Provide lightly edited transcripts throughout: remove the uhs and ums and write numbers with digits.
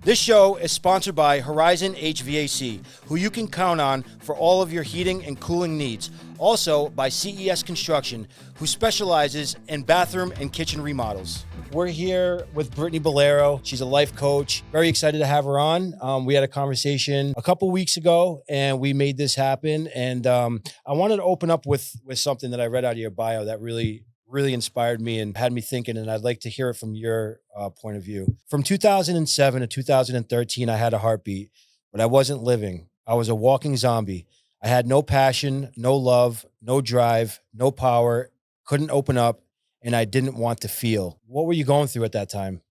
This show is sponsored by Horizon HVAC, who you can count on for all of your heating and cooling needs. Also by CES Construction, who specializes in bathroom and kitchen remodels. We're here with Britni Bolieiro. She's a life coach. Very excited to have her on. We had a conversation a couple weeks ago, and we made this happen. And I wanted to open up with something that I read out of your bio that really inspired me and had me thinking, and I'd like to hear it from your point of view. From 2007 to 2013, I had a heartbeat, but I wasn't living. I was a walking zombie. I had no passion, no love, no drive, no power, couldn't open up, and I didn't want to feel. What were you going through at that time?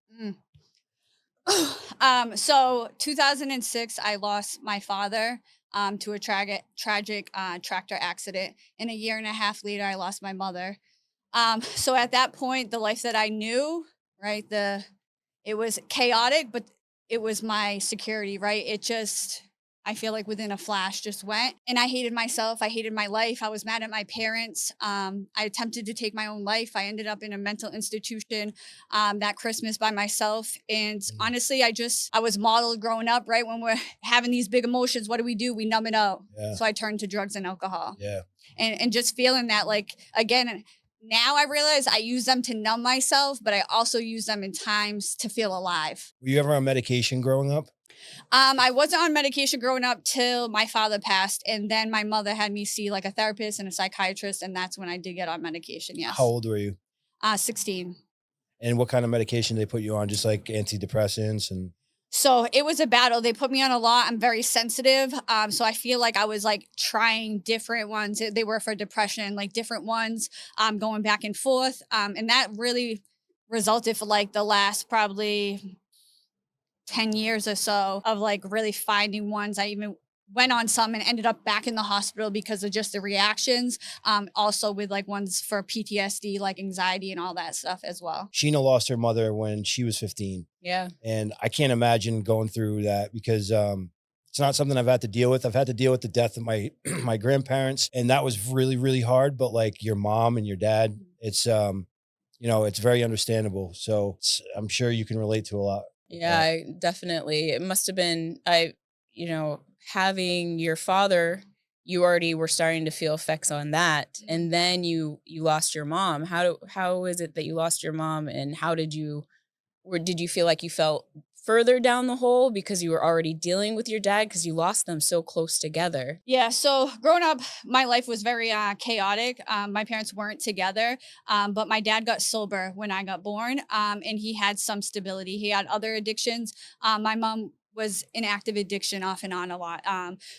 So 2006, I lost my father to a tragic tractor accident. And a year and a half later, I lost my mother. So at that point, the life that I knew, right, it was chaotic, but it was my security, right? I feel like within a flash just went, and I hated myself. I hated my life. I was mad at my parents. I attempted to take my own life. I ended up in a mental institution that Christmas by myself. And honestly, I was modeled growing up, right? When we're having these big emotions, what do? We numb it out. Yeah. So I turned to drugs and alcohol. Yeah. And just feeling that, like, again, now I realize I use them to numb myself, but I also use them in times to feel alive. Were you ever on medication growing up? I wasn't on medication growing up till my father passed, and then my mother had me see like a therapist and a psychiatrist, and that's when I did get on medication. Yes. How old were you? 16. And what kind of medication did they put you on? Just like antidepressants and... So it was a battle. They put me on a lot. I'm very sensitive. So I feel like I was like trying different ones. They were for depression, like different ones, going back and forth. And that really resulted for like the last probably 10 years or so of like really finding ones. I even went on some and ended up back in the hospital because of just the reactions. Also with like ones for PTSD, like anxiety and all that stuff as well. Sheena lost her mother when she was 15. Yeah. And I can't imagine going through that because it's not something I've had to deal with. I've had to deal with the death of my my grandparents, and that was really, really hard. But like your mom and your dad, it's it's very understandable. So I'm sure you can relate to a lot. Yeah, I definitely. It must have been, having your father, you already were starting to feel effects on that. And then you lost your mom. How is it that you lost your mom, and did you feel like you felt further down the hole because you were already dealing with your dad because you lost them so close together? Yeah. So growing up, my life was very chaotic. My parents weren't together, but my dad got sober when I got born, and he had some stability. He had other addictions. My mom was in active addiction off and on a lot.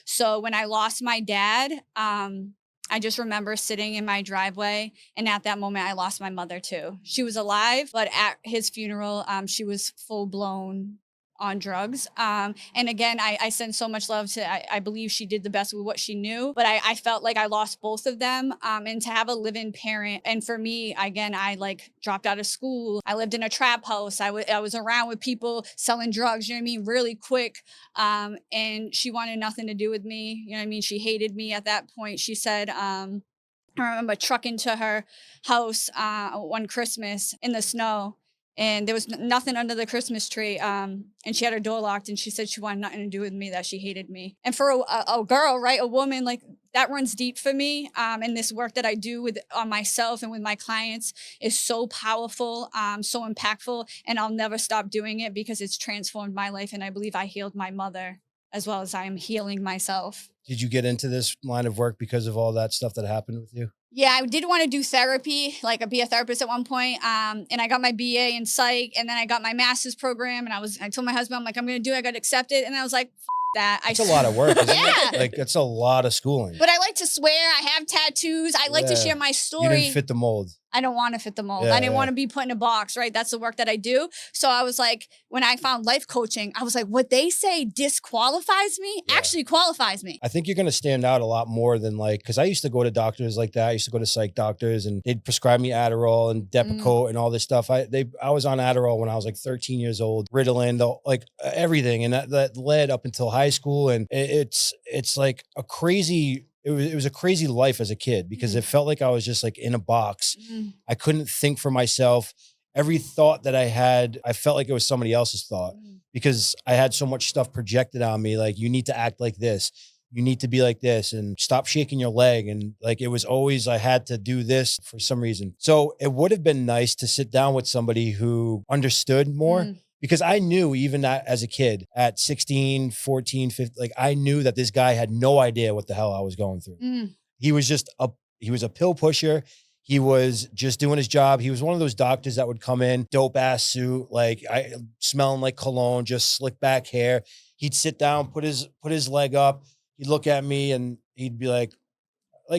So when I lost my dad, I just remember sitting in my driveway, and at that moment, I lost my mother too. She was alive, but at his funeral, she was full blown on drugs. And again, I send so much love to, I believe she did the best with what she knew, but I felt like I lost both of them. And to have a live-in parent, and for me, again, I like dropped out of school. I lived in a trap house. I was around with people selling drugs, you know what I mean, really quick. And she wanted nothing to do with me. You know what I mean? She hated me at that point. She said, I remember trucking to her house one Christmas in the snow, and there was nothing under the Christmas tree. And she had her door locked, and she said she wanted nothing to do with me, that she hated me. And for a girl, right, a woman, like that runs deep for me. And this work that I do on myself and with my clients is so powerful, so impactful. And I'll never stop doing it because it's transformed my life. And I believe I healed my mother as well as I am healing myself. Did you get into this line of work because of all that stuff that happened with you? Yeah, I did want to do therapy, like be a therapist at one point. And I got my BA in psych, and then I got my master's program, and I told my husband, I'm like, I'm going to do it. I got accepted. And I was like, that. It's a lot of work, isn't Yeah. it? Like, it's a lot of schooling. But I like to swear. I have tattoos. I like to share my You story. didn't fit the mold. I don't want to fit the mold. Yeah, I didn't want to be put in a box, right? That's the work that I do. So I was like, when I found life coaching, I was like, what they say disqualifies me actually qualifies me. I think you're going to stand out a lot more than because I used to go to doctors like that. I used to go to psych doctors, and they'd prescribe me Adderall and Depakote and all this stuff. I was on Adderall when I was like 13 years old, Ritalin, everything. And that led up until high school. And it's like a crazy... It was a crazy life as a kid because it felt like I was just like in a box. I couldn't think for myself. every thought that I had, I felt like it was somebody else's thought because I had so much stuff projected on me. Like, you need to act like this. You need to be like this and stop shaking your leg. And like, it was always, I had to do this for some reason. So it would have been nice to sit down with somebody who understood more. Because I knew even as a kid at 16, 14, 15, like I knew that this guy had no idea what the hell I was going through. He was he was a pill pusher. He was just doing his job. He was one of those doctors that would come in, dope ass suit, like smelling like cologne, just slick back hair. He'd sit down, put his leg up. He'd look at me and he'd be like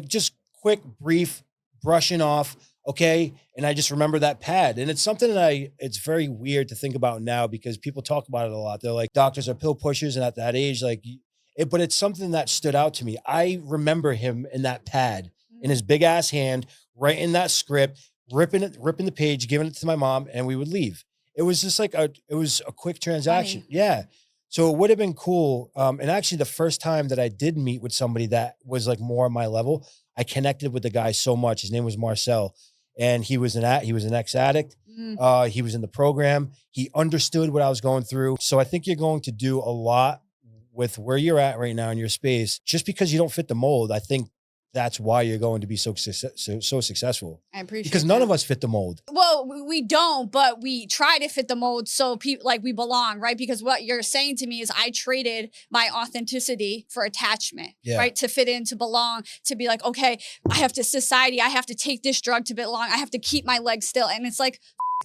just quick, brief brushing off. Okay. And I just remember that pad. And it's something that it's very weird to think about now because people talk about it a lot. They're like, doctors are pill pushers. And at that age, but it's something that stood out to me. I remember him in that pad in his big ass hand, writing that script, ripping the page, giving it to my mom, and we would leave. It was just like it was a quick transaction. Funny. Yeah. So it would have been cool. And actually the first time that I did meet with somebody that was like more on my level, I connected with the guy so much. His name was Marcel. And he was an ex-addict. He was in the program. He understood what I was going through. So I think you're going to do a lot with where you're at right now in your space. Just because you don't fit the mold, I think that's why you're going to be so successful. I appreciate because none of us fit the mold. Well, we don't, but we try to fit the mold so people like we belong, right? Because what you're saying to me is I traded my authenticity for attachment, right? To fit in, to belong, to be like, okay, I have to society, I have to take this drug to belong, I have to keep my legs still. And it's like,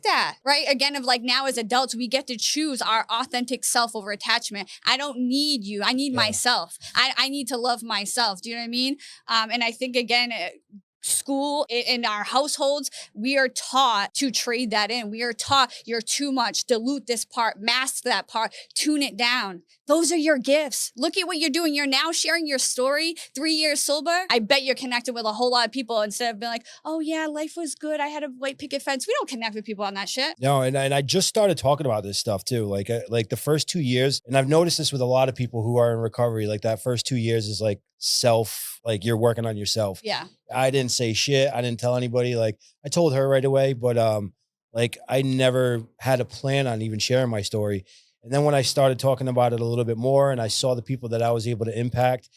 that, right? Again, of like now as adults, we get to choose our authentic self over attachment. I don't need you. I need myself. I need to love myself. Do you know what I mean? And I think again, school in our households, we are taught to trade that in. We are taught you're too much, dilute this part, mask that part, tune it down. Those are your gifts. Look at what you're doing. You're now sharing your story 3 years sober. I bet you're connected with a whole lot of people instead of being like, oh yeah, life was good. I had a white picket fence. We don't connect with people on that shit. No, and I just started talking about this stuff too. Like the first 2 years, and I've noticed this with a lot of people who are in recovery, like that first 2 years is like like you're working on yourself. Yeah. I didn't say shit. I didn't tell anybody. Like I told her right away, but like I never had a plan on even sharing my story. And then when I started talking about it a little bit more and I saw the people that I was able to impact,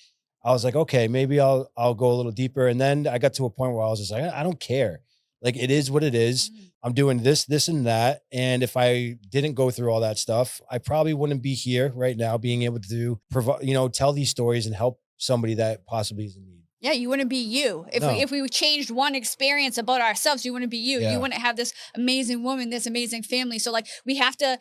I was like, okay, maybe I'll go a little deeper. And then I got to a point where I was just like, I don't care. Like it is what it is. I'm doing this and that. And if I didn't go through all that stuff, I probably wouldn't be here right now being able to provide, tell these stories and help somebody that possibly is in need. Yeah, you wouldn't be you. If we changed one experience about ourselves, you wouldn't be you. Yeah. You wouldn't have this amazing woman, this amazing family. So like we have to,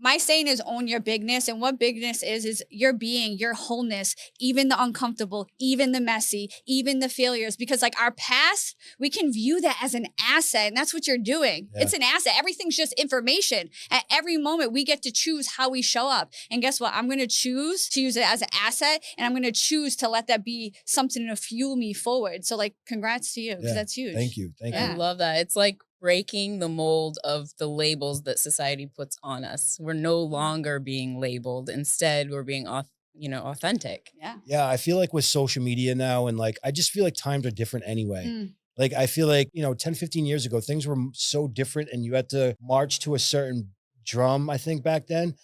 my saying is own your bigness. And what bigness is your being, your wholeness, even the uncomfortable, even the messy, even the failures. Because like our past, we can view that as an asset. And that's what you're doing. Yeah. It's an asset. Everything's just information. At every moment, we get to choose how we show up. And guess what? I'm going to choose to use it as an asset. And I'm going to choose to let that be something to fuel me forward. So like, congrats to you. Because that's huge. Thank you. Thank you. I love that. It's like breaking the mold of the labels that society puts on us. We're no longer being labeled. Instead, we're being authentic. Yeah. Yeah. I feel like with social media now, and like, I just feel like times are different anyway. Like, I feel like, 10, 15 years ago, things were so different and you had to march to a certain drum, I think back then.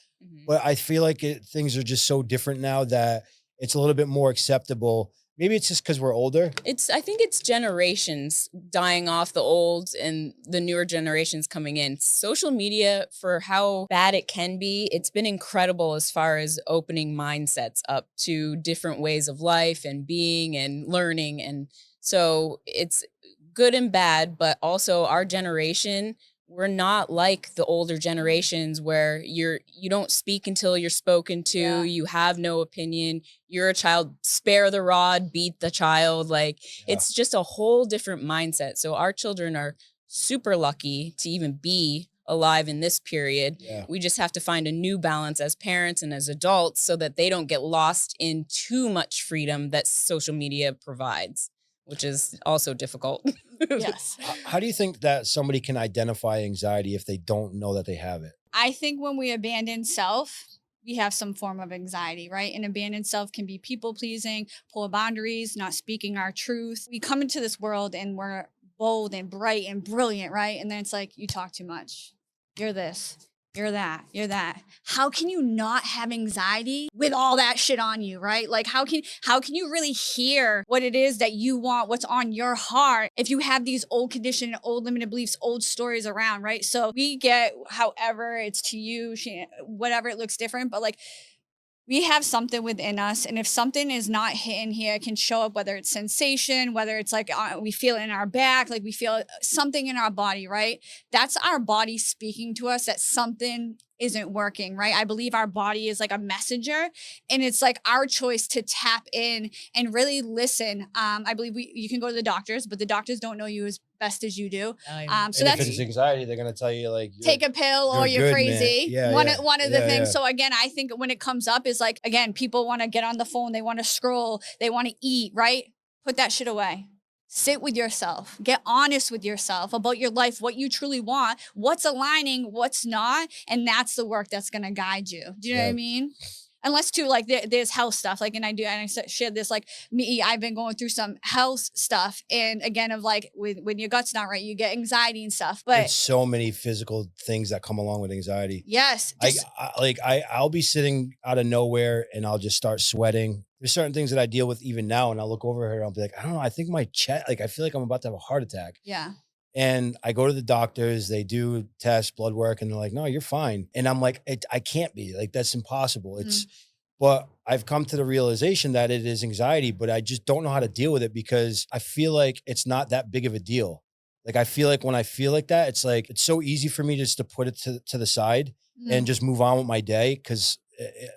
But I feel like things are just so different now that it's a little bit more acceptable. Maybe it's just because we're older. I think it's generations dying off, the old and the newer generations coming in. Social media, for how bad it can be, it's been incredible as far as opening mindsets up to different ways of life and being and learning. And so it's good and bad, but also our generation, we're not like the older generations where you don't speak until you're spoken to. You have no opinion. You're a child, spare the rod, beat the child. Like it's just a whole different mindset. So our children are super lucky to even be alive in this period. We just have to find a new balance as parents and as adults so that they don't get lost in too much freedom that social media provides, which is also difficult. Yes. How do you think that somebody can identify anxiety if they don't know that they have it? I think when we abandon self, we have some form of anxiety, right? And abandoned self can be people pleasing, poor boundaries, not speaking our truth. We come into this world and we're bold and bright and brilliant, right? And then it's like, you talk too much. You're this, you're that, you're that. How can you not have anxiety with all that shit on you, right? Like how can you really hear what it is that you want, what's on your heart if you have these old conditioned, old limited beliefs, old stories around, right? So we get however it's to you, whatever, it looks different, but like we have something within us, and if something is not hitting here, it can show up, whether it's sensation, whether it's like we feel it in our back, like we feel something in our body, right? That's our body speaking to us that something isn't working, right? I believe our body is like a messenger, and it's like our choice to tap in and really listen. I believe you can go to the doctors, but the doctors don't know you as best as you do. So And if that's it's anxiety, they're gonna tell you like take a pill or you're good, crazy. man. One of the Yeah, things. yeah. So again, I think when it comes up is like, again, people want to get on the phone, they want to scroll, they want to eat, right? Put that shit away. Sit with yourself. Get honest with yourself about your life, what you truly want, what's aligning, what's not, and that's the work that's gonna guide you. Do you know what I mean? Unless too, like there's health stuff, like, and I shared this, like me, I've been going through some health stuff, and again, of like when your gut's not right, you get anxiety and stuff. But There's so many physical things that come along with anxiety. yes, I'll be sitting out of nowhere and I'll just start sweating. There's certain things that I deal with even now, and I'll look over her and I'll be like, I don't know, I think my chest, like I feel like I'm about to have a heart attack. yeah. And I go to the doctors, they do tests, blood work, and they're like, no, you're fine. And I'm like, I can't be, like, that's impossible. But I've come to the realization that it is anxiety, but I just don't know how to deal with it because I feel like it's not that big of a deal. Like, I feel like when I feel like that, it's like, it's so easy for me just to put it to the side and just move on with my day. Cause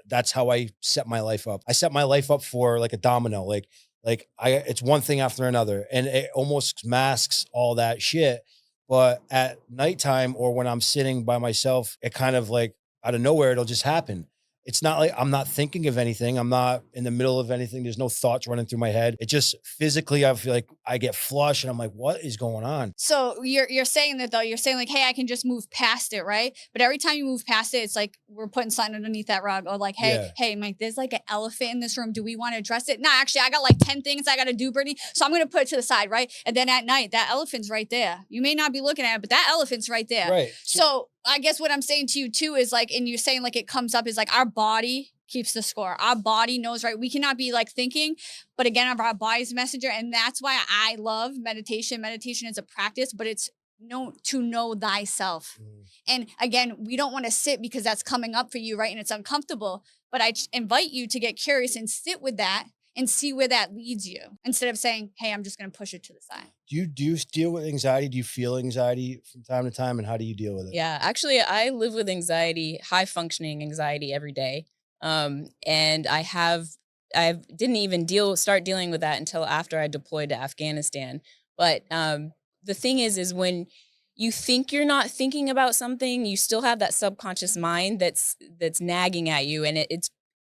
that's how I set my life up. I set my life up for like a domino, it's one thing after another, and it almost masks all that shit. But at nighttime or when I'm sitting by myself, it kind of like out of nowhere, it'll just happen. It's not like I'm not thinking of anything. I'm not in the middle of anything. There's no thoughts running through my head. It just physically, I feel like I get flushed and I'm like, what is going on? So you're saying that though, you're saying like, hey, I can just move past it, right? But every time you move past it, it's like we're putting something underneath that rug, or like, hey, Mike, there's like an elephant in this room. Do we want to address it? No, actually, I got like 10 things I got to do, Brittany. So I'm gonna put it to the side, right? And then at night, that elephant's right there. You may not be looking at it, but that elephant's right there. Right. So I guess what I'm saying to you too is like, and you're saying like it comes up is like our body keeps the score. Our body knows, right? We cannot be like thinking, but again, our body's messenger. And that's why I love meditation. Meditation is a practice, but it's to know thyself. And again, we don't want to sit because that's coming up for you, right? And it's uncomfortable, but I invite you to get curious and sit with that and see where that leads you, instead of saying, hey, I'm just going to push it to the side. Do you deal with anxiety? Do you feel anxiety from time to time, and how do you deal with it? Yeah, actually, I live with anxiety, high functioning anxiety every day. And I didn't even start dealing with that until after I deployed to Afghanistan. But the thing is when you think you're not thinking about something, you still have that subconscious mind that's nagging at you, and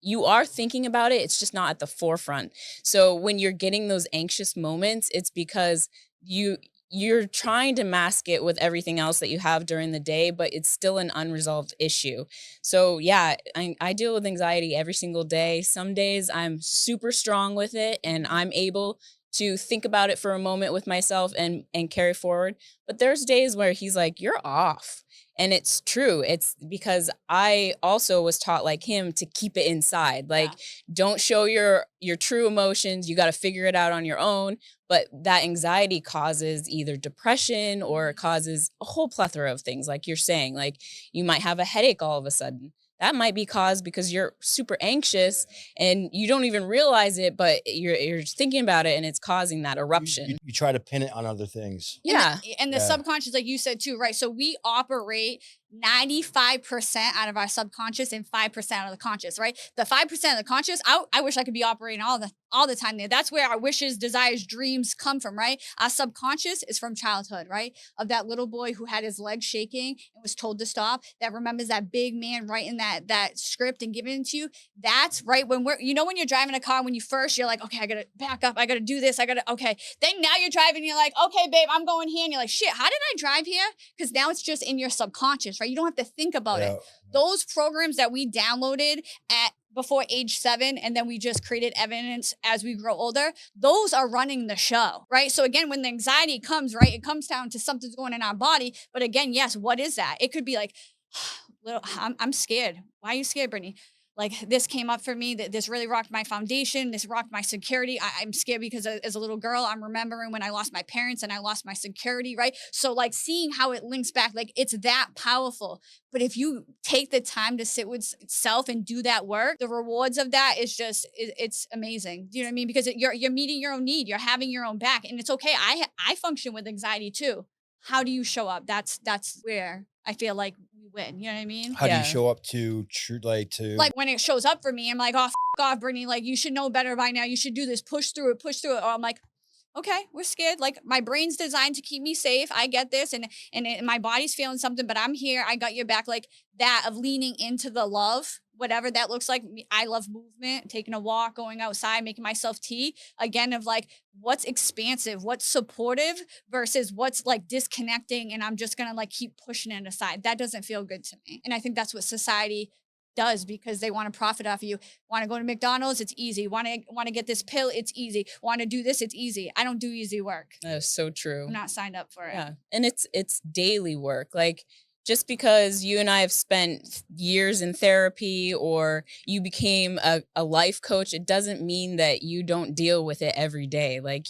you are thinking about it. It's just not at the forefront. So when you're getting those anxious moments, it's because you're trying to mask it with everything else that you have during the day, but it's still an unresolved issue. So yeah, I deal with anxiety every single day. Some days I'm super strong with it and I'm able to think about it for a moment with myself and carry forward. But there's days where he's like, you're off. And it's true. It's because I also was taught like him to keep it inside. Like, don't show your true emotions. You got to figure it out on your own. But that anxiety causes either depression or it causes a whole plethora of things. Like you're saying, like you might have a headache all of a sudden. That might be caused because you're super anxious and you don't even realize it, but you're thinking about it and it's causing that eruption. You try to pin it on other things. Yeah. And the subconscious, like you said too, right? So we operate 95% out of our subconscious and 5% out of the conscious, right? The 5% of the conscious, I wish I could be operating all the time there. That's where our wishes, desires, dreams come from, right? Our subconscious is from childhood, right? Of that little boy who had his legs shaking and was told to stop, that remembers that big man writing that script and giving it to you. That's right. When when you're driving a car, when you're like, okay, I gotta back up. I gotta do this. Okay. Then now you're driving, you're like, okay, babe, I'm going here. And you're like, shit, how did I drive here? Because now it's just in your subconscious, right? You don't have to think about it. Those programs that we downloaded at before age 7, and then we just created evidence as we grow older, those are running the show, right? So again, when the anxiety comes, right, it comes down to something's going in our body. But again, yes, what is that? It could be like, I'm scared. Why are you scared, Brittany? Like this came up for me, that this really rocked my foundation. This rocked my security. I'm scared because as a little girl, I'm remembering when I lost my parents and I lost my security, right? So like seeing how it links back, like it's that powerful. But if you take the time to sit with self and do that work, the rewards of that is just, it's amazing. Do you know what I mean? Because you're meeting your own need, you're having your own back, and it's okay. I function with anxiety too. How do you show up? That's where I feel like we win. You know what I mean? How do you Yeah. show up to Like when it shows up for me, I'm like, oh, off, Brittany. Like you should know better by now. You should do this. Push through it. Push through it. Or I'm like, okay, we're scared. Like my brain's designed to keep me safe. I get this, and my body's feeling something, but I'm here. I got your back. Like that of leaning into the love, whatever that looks like. I love movement, taking a walk, going outside, making myself tea. Again, of like what's expansive, what's supportive versus what's like disconnecting, and I'm just gonna like keep pushing it aside. That doesn't feel good to me, and I think that's what society does, because they want to profit off of you. Want to go to McDonald's? It's easy. Want to get this pill? It's easy. Want to do this? It's easy. I don't do easy work. That is so I'm true. not signed up for it. Yeah. And it's daily work. Like just because you and I have spent years in therapy or you became a life coach, it doesn't mean that you don't deal with it every day. Like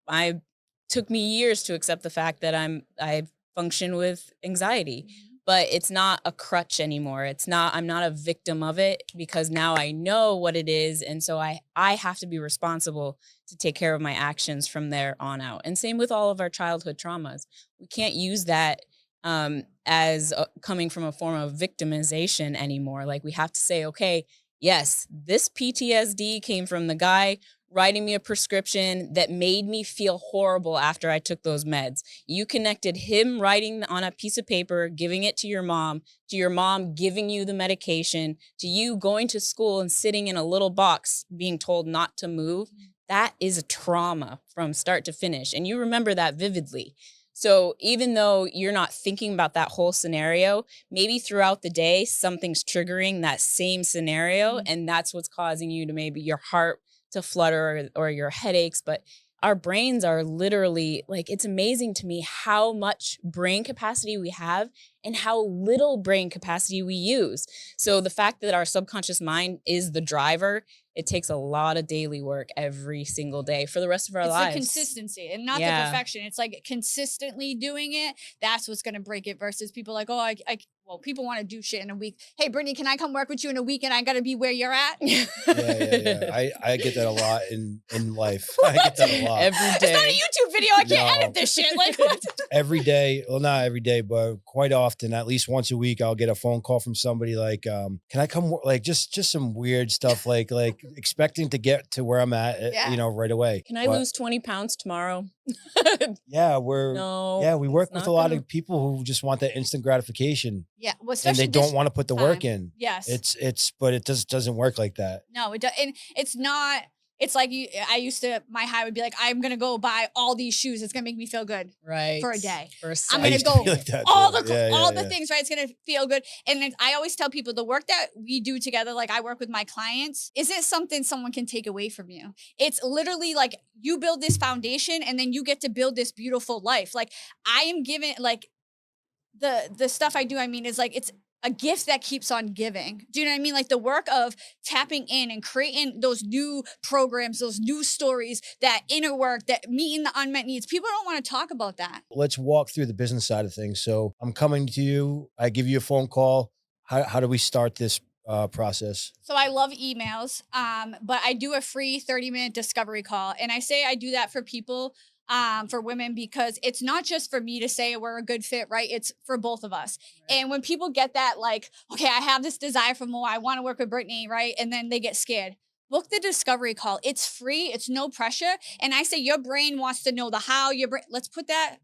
I took me years to accept the fact that I function with anxiety. But it's not a crutch anymore. I'm not a victim of it, because now I know what it is. And so I have to be responsible to take care of my actions from there on out. And same with all of our childhood traumas. We can't use that as coming from a form of victimization anymore. Like we have to say, okay, yes, this PTSD came from the guy writing me a prescription that made me feel horrible after I took those meds. You connected him writing on a piece of paper, giving it to your mom giving you the medication, to you going to school and sitting in a little box being told not to move. That is a trauma from start to finish. And you remember that vividly. So even though you're not thinking about that whole scenario, maybe throughout the day, something's triggering that same scenario. And that's what's causing you to maybe your heart to flutter or your headaches. But our brains are literally like, it's amazing to me how much brain capacity we have and how little brain capacity we use. So the fact that our subconscious mind is the driver, it takes a lot of daily work every single day for the rest of our lives. It's the consistency and not the perfection. It's like consistently doing it. That's what's going to break it versus people like, oh, well, people want to do shit in a week. Hey, Brittany, can I come work with you in a week and I got to be where you're at? Yeah. I get that a lot in life. I get that a lot. Every day. It's not a YouTube video. I can't edit this shit. Like what? Every day. Well, not every day, but quite often, at least once a week, I'll get a phone call from somebody like, can I come? Like just some weird stuff, like expecting to get to where I'm at, right away. Can I lose 20 pounds tomorrow? Yeah, we work with a lot of people who just want that instant gratification. Yeah, well, and they don't want to put the work in. Yes, but it doesn't work like that. No, it does, and it's not. It's like my high would be like, I'm going to go buy all these shoes. It's going to make me feel good for a day. I'm going to go all the things, right? It's going to feel good. And I always tell people the work that we do together, like I work with my clients, isn't something someone can take away from you. It's literally like you build this foundation and then you get to build this beautiful life. Like I am given like the stuff I do, is like, it's a gift that keeps on giving. Do you know what I mean? Like the work of tapping in and creating those new programs, those new stories, that inner work, that meeting the unmet needs. People don't want to talk about that. Let's walk through the business side of things. So I'm coming to you. I give you a phone call. How do we start this process? So I love emails, but I do a free 30-minute discovery call. And I say I do that for people, for women, because it's not just for me to say we're a good fit, right? It's for both of us. Right. And when people get that, like, okay, I have this desire for more, I want to work with Britni, right? And then they get scared. Book the discovery call. It's free. It's no pressure. And I say your brain wants to know the how. Let's put that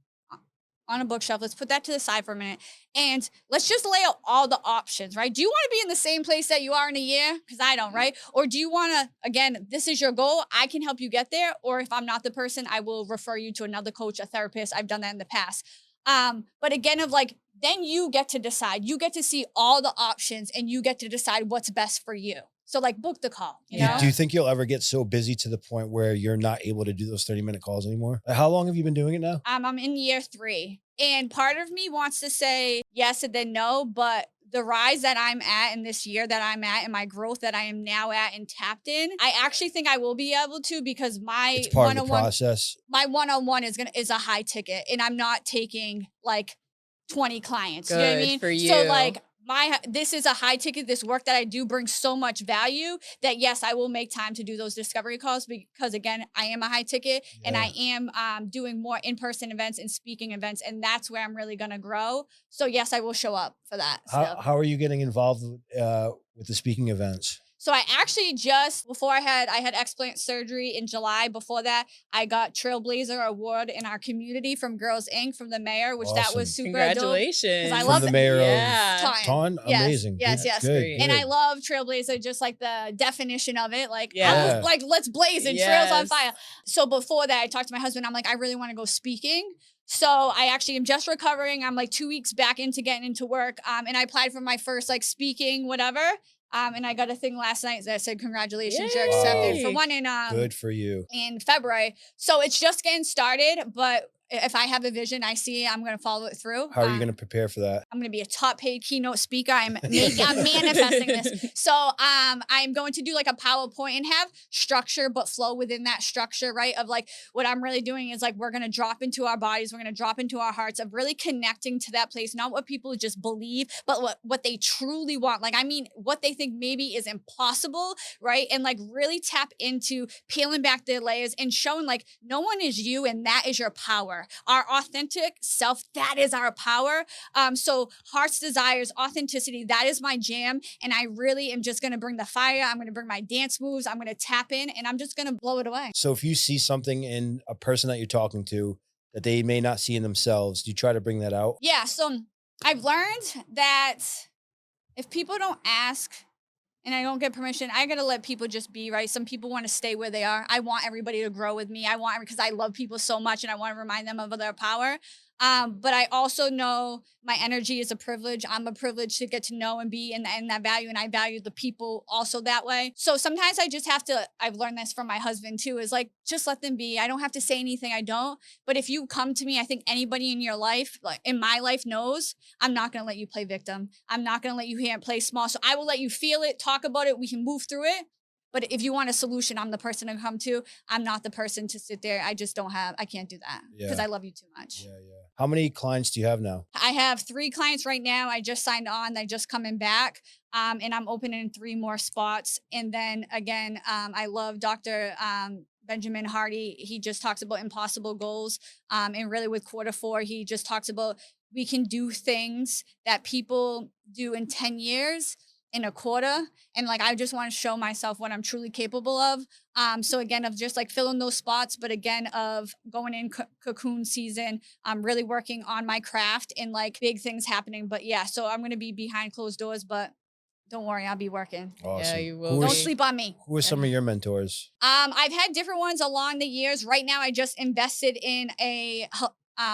on a bookshelf. Let's put that to the side for a minute. And let's just lay out all the options, right? Do you want to be in the same place that you are in a year? Because I don't, right? Or do you want to, again, this is your goal. I can help you get there. Or if I'm not the person, I will refer you to another coach, a therapist. I've done that in the past. But again, then you get to decide. You get to see all the options and you get to decide what's best for you. So like book the call, you Yeah. know? Do you think you'll ever get so busy to the point where you're not able to do those 30-minute calls anymore? Like, how long have you been doing it now? I'm in year 3. And part of me wants to say yes and then no, but the rise that I'm at in this year that I'm at and my growth that I am now at and tapped in, I actually think I will be able to because my It's part of the one-on-one process. my one-on-one is a high ticket and I'm not taking like 20 clients. You know what I Good mean? for So you. like this is a high ticket. This work that I do brings so much value that yes, I will make time to do those discovery calls because again, I am a high ticket and I am doing more in-person events and speaking events, and that's where I'm really gonna grow. So yes, I will show up for that stuff. How are you getting involved with the speaking events? So I actually just before I had explant surgery in July. Before that, I got Trailblazer Award in our community from Girls Inc. from the mayor, which that Awesome. was super Congratulations. I From love the that- mayor Yeah. of Taunton? Yes, Amazing. yes, Good, yes. Good, Great. And I good. love Trailblazer, just like the definition of it. Like, Yeah. like let's blaze and trails on Yes. fire. So before that, I talked to my husband. I'm like, I really want to go speaking. So I actually am just recovering. I'm like 2 weeks back into getting into work. And I applied for my first like speaking, whatever. And I got a thing last night that said, congratulations, you're accepted for Yay. one Good for you. in February. So it's just getting started, but if I have a vision, I see it, I'm going to follow it through. How are you going to prepare for that? I'm going to be a top paid keynote speaker. I'm manifesting this. So I'm going to do like a PowerPoint and have structure, but flow within that structure, right? Of like what I'm really doing is like we're going to drop into our bodies, we're going to drop into our hearts of really connecting to that place, not what people just believe, but what they truly want. Like, I mean, what they think maybe is impossible, right? And like really tap into peeling back their layers and showing like no one is you and that is your power. Our authentic self, that is our power. So heart's desires, authenticity, that is my jam. And I really am just going to bring the fire. I'm going to bring my dance moves. I'm going to tap in and I'm just going to blow it away. So if you see something in a person that you're talking to that they may not see in themselves, do you try to bring that out? Yeah. So I've learned that if people don't ask, and I don't get permission, I got to let people just be, right? Some people want to stay where they are. I want everybody to grow with me. Because I love people so much and I want to remind them of their power. But I also know my energy is a privilege. I'm a privilege to get to know and be in that value. And I value the people also that way. So sometimes I just have to, I've learned this from my husband too, is like, just let them be. I don't have to say anything. I don't. But if you come to me, I think anybody in your life, like in my life knows, I'm not going to let you play victim. I'm not going to let you play small. So I will let you feel it, talk about it. We can move through it. But if you want a solution, I'm the person to come to. I'm not the person to sit there. I can't do that because I love you too much. Yeah. How many clients do you have now? I have 3 clients right now. I just signed on. They're just coming back. And I'm opening 3 more spots. And then again, I love Dr. Benjamin Hardy. He just talks about impossible goals. And really with Q4, he just talks about we can do things that people do in 10 years in a quarter. And like, I just want to show myself what I'm truly capable of. So again, of just like filling those spots, but again, of going in cocoon season, I'm really working on my craft and like big things happening. But yeah, so I'm going to be behind closed doors, but don't worry, I'll be working. Awesome. Yeah, you will. Who Don't are, sleep on me. who are some of your mentors? I've had different ones along the years. Right now, I just invested in a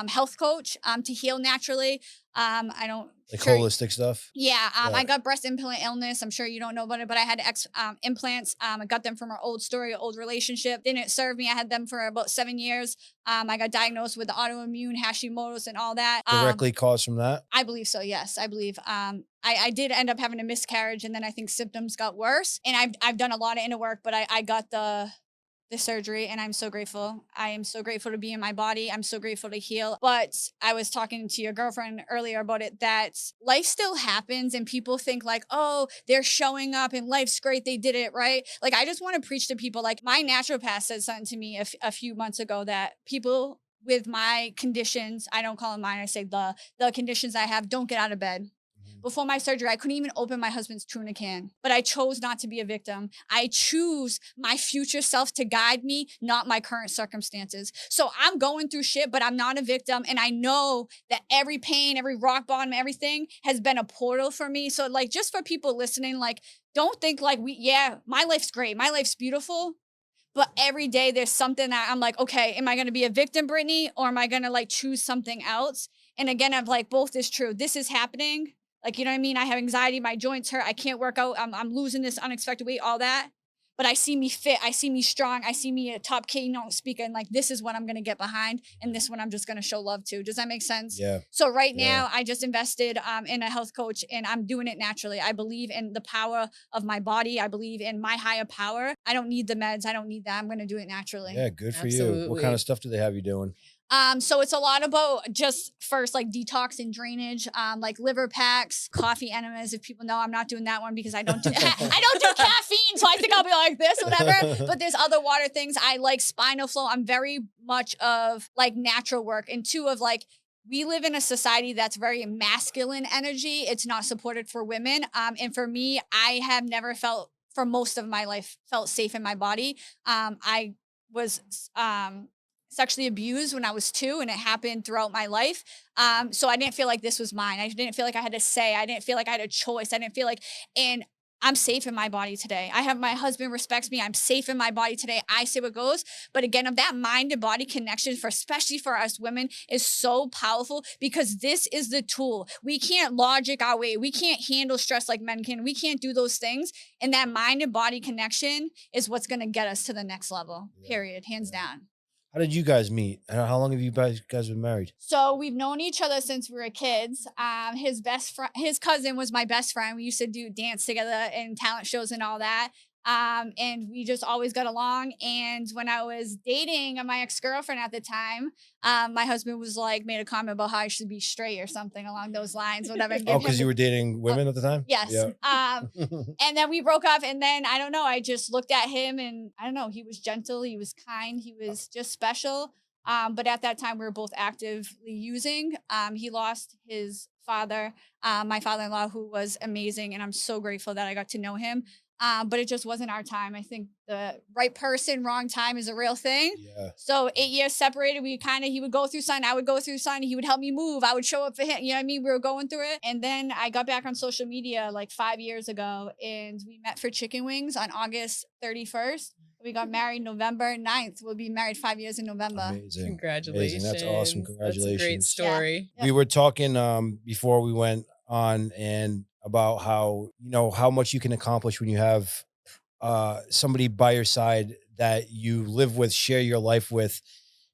health coach to heal naturally. I don't Like sure- holistic stuff? Yeah, Yeah. I got breast implant illness. I'm sure you don't know about it, but I had implants. I got them from our old story, old relationship. Didn't serve me. I had them for about 7 years. I got diagnosed with the autoimmune Hashimoto's and all that. Directly caused from that? I believe so. Yes, I believe. I did end up having a miscarriage, and then I think symptoms got worse. And I've done a lot of inner work, but I got the surgery and I'm so grateful. I am so grateful to be in my body. I'm so grateful to heal. But I was talking to your girlfriend earlier about it, that life still happens and people think like, oh, they're showing up and life's great. They did it, right? Like, I just want to preach to people. Like, my naturopath said something to me a few months ago that people with my conditions, I don't call them mine, I say the conditions I have, don't get out of bed. Before my surgery, I couldn't even open my husband's tuna can, but I chose not to be a victim. I choose my future self to guide me, not my current circumstances. So I'm going through shit, but I'm not a victim. And I know that every pain, every rock bottom, everything has been a portal for me. So like, just for people listening, like, don't think like my life's great. My life's beautiful. But every day there's something that I'm like, okay, am I going to be a victim, Britni? Or am I going to like choose something else? And again, I'm like, both is true. This is happening. Like, you know what I mean? I have anxiety, my joints hurt, I can't work out, I'm losing this unexpected weight, all that. But I see me fit, I see me strong, I see me a top keynote speaker, and like, this is what I'm gonna get behind, and this one I'm just gonna show love to. Does that make sense? Yeah. So right Yeah. now, I just invested in a health coach, and I'm doing it naturally. I believe in the power of my body. I believe in my higher power. I don't need the meds. I don't need that. I'm gonna do it naturally. Yeah, good for you. What kind Absolutely. of stuff do they have you doing? So it's a lot about just first like detox and drainage, like liver packs, coffee enemas. If people know, I'm not doing that one because I don't do I don't do caffeine, so I think I'll be like this, whatever. But there's other water things. I like spinal flow. I'm very much of like natural work, and two of like we live in a society that's very masculine energy. It's not supported for women. And for me, I have never felt for most of my life felt safe in my body. I was sexually abused when I was 2, and it happened throughout my life. So I didn't feel like this was mine. I didn't feel like I had to say. I didn't feel like I had a choice. I didn't feel like, and I'm safe in my body today. I have my husband respects me. I'm safe in my body today. I say what goes. But again, of that mind and body connection for especially for us women is so powerful because this is the tool. We can't logic our way. We can't handle stress like men can. We can't do those things. And that mind and body connection is what's going to get us to the next level. Yeah. Period. Hands down. How did you guys meet? How long have you guys been married? So we've known each other since we were kids. His best friend, his cousin was my best friend. We used to do dance together and talent shows and all that. And we just always got along. And when I was dating my ex-girlfriend at the time, my husband was like, made a comment about how I should be straight or something along those lines, whatever. Oh, because you were dating women at the time? Yes. Yeah. And then we broke up, and then I don't know, I just looked at him and I don't know, he was gentle, he was kind, he was just special. But at that time we were both actively using. He lost his father, my father-in-law, who was amazing, and I'm so grateful that I got to know him. But it just wasn't our time. I think the right person, wrong time is a real thing. Yeah. So 8 years separated, he would go through something, I would go through something, he would help me move, I would show up for him. You know what I mean? We were going through it. And then I got back on social media like 5 years ago, and we met for chicken wings on August 31st. We got married November 9th. We'll be married 5 years in November. Amazing. Congratulations. Amazing. That's awesome. Congratulations. That's a great story. Yeah. We were talking before we went on and about how, you know, how much you can accomplish when you have somebody by your side that you live with, share your life with.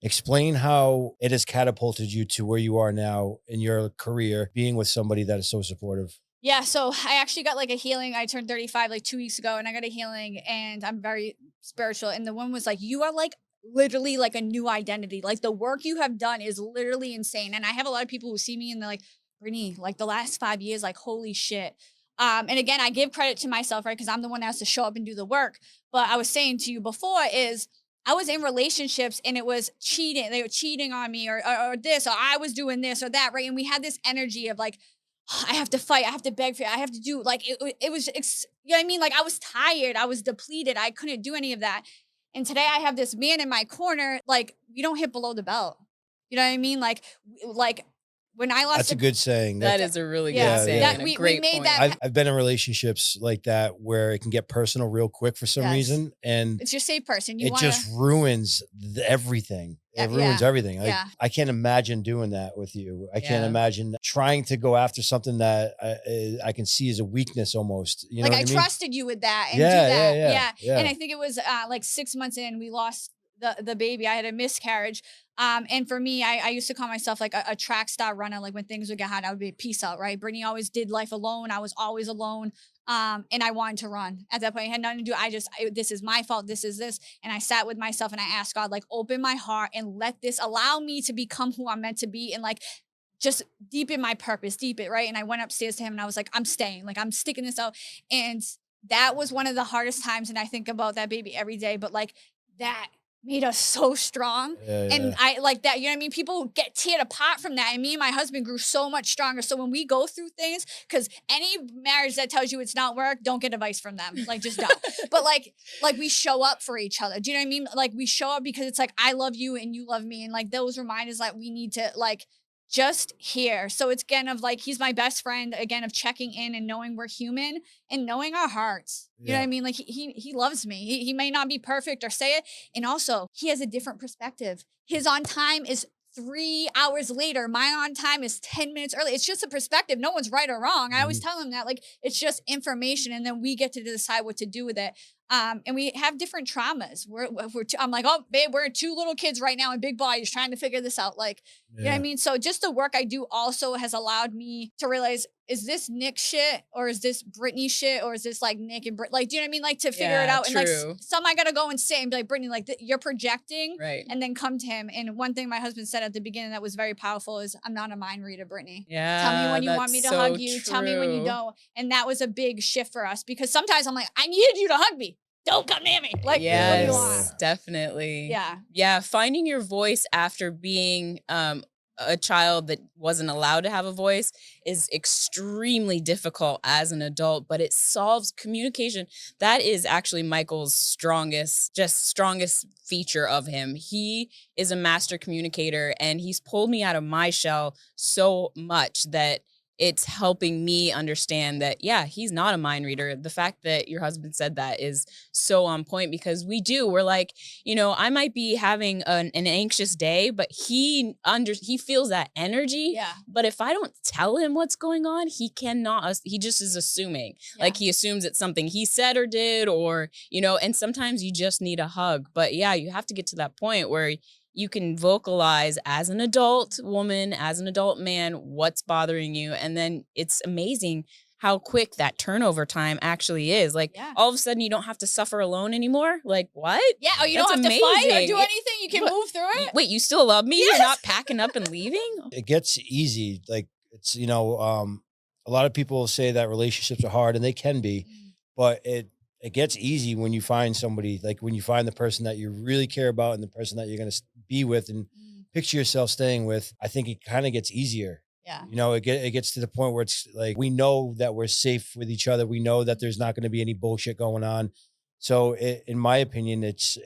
Explain how it has catapulted you to where you are now in your career, being with somebody that is so supportive. Yeah, so I actually got like a healing. I turned 35 like 2 weeks ago, and I got a healing, and I'm very spiritual. And the one was like, you are like literally like a new identity. Like the work you have done is literally insane. And I have a lot of people who see me and they're like, Britni, like the last 5 years, like holy shit. And again, I give credit to myself, right? Because I'm the one that has to show up and do the work. But I was saying to you before is I was in relationships and it was cheating. They were cheating on me or this, or I was doing this or that, right? And we had this energy of like, I have to fight. I have to beg for it. I have to do like, it was, you know what I mean? Like I was tired. I was depleted. I couldn't do any of that. And today I have this man in my corner. Like we don't hit below the belt. You know what I mean? Like when I lost, That's a good saying. That is a really Yeah, good saying. yeah. And we a great made point. that- I've been in relationships like that where it can get personal real quick for some Yes. reason. And it's your safe person. You it want just ruins everything. It ruins Yeah. everything. Like, Yeah. I can't imagine doing that with you. I can't Yeah. imagine trying to go after something that I can see as a weakness almost. You know like what I I mean? trusted you with that and Yeah, do that. yeah, yeah. And I think it was like 6 months in, we lost the baby. I had a miscarriage. And for me, I used to call myself like a track star runner. Like when things would get hard, I would be peace out, right? Britni always did life alone. I was always alone. And I wanted to run. At that point, it had nothing to do. This is my fault. This is this. And I sat with myself and I asked God, like, open my heart and let this allow me to become who I'm meant to be. And like, just deepen my purpose, right? And I went upstairs to him and I was like, I'm staying, like, I'm sticking this out. And that was one of the hardest times. And I think about that baby every day, but like that made us so strong. Yeah, And yeah. I like that, you know what I mean? People get teared apart from that. And me and my husband grew so much stronger. So when we go through things, because any marriage that tells you it's not work, don't get advice from them. Like just don't. But like we show up for each other. Do you know what I mean? Like we show up because it's like, I love you and you love me. And like those reminders that we need to like just here. So it's again of like, he's my best friend, again, of checking in and knowing we're human and knowing our hearts. You know what I mean? Like he loves me. He may not be perfect or say it. And also he has a different perspective. His on time is 3 hours later, my on time is 10 minutes early. It's just a perspective. No one's right or wrong. I always tell them that, like, it's just information, and then we get to decide what to do with it. And we have different traumas. I'm like, oh, babe, we're two little kids right now in big bodies trying to figure this out. Like, you know what I mean? So just the work I do also has allowed me to realize, is this Nick shit, or is this Britney shit, or is this like Nick and Brit? Like, do you know what I mean? Like, to figure it out. And like, some I gotta go and say and be like, Britney, like, you're projecting, right? And then come to him. And one thing my husband said at the beginning that was very powerful is, I'm not a mind reader, Britney. Yeah, tell me when you want me to hug you. Tell me when you don't. And that was a big shift for us, because sometimes I'm like, I needed you to hug me. Don't come near me. Like, yes, what do you want? Definitely. Yeah. Yeah. Finding your voice after being a child that wasn't allowed to have a voice is extremely difficult as an adult, but it solves communication. That is actually Michael's strongest feature of him. He is a master communicator, and he's pulled me out of my shell so much that it's helping me understand that, yeah, he's not a mind reader. The fact that your husband said that is so on point, because we're like, I might be having an anxious day, but he feels that energy. Yeah. But if I don't tell him what's going on, he just is assuming. Yeah. Like, he assumes it's something he said or did, or, and sometimes you just need a hug. But yeah, you have to get to that point where you can vocalize as an adult woman, as an adult man, what's bothering you. And then it's amazing how quick that turnover time actually is. Like, all of a sudden you don't have to suffer alone anymore. Like, what? Yeah. Oh, you don't have to fight or do anything. You can move through it. Wait, you still love me? Yes. You're not packing up and leaving? It gets easy. Like, it's, a lot of people say that relationships are hard, and they can be, but it gets easy when you find somebody, like when you find the person that you really care about and the person that you're going to be with and picture yourself staying with. I think it kind of gets easier. Yeah. It gets to the point where it's like, we know that we're safe with each other. We know that there's not going to be any bullshit going on. So in my opinion, it's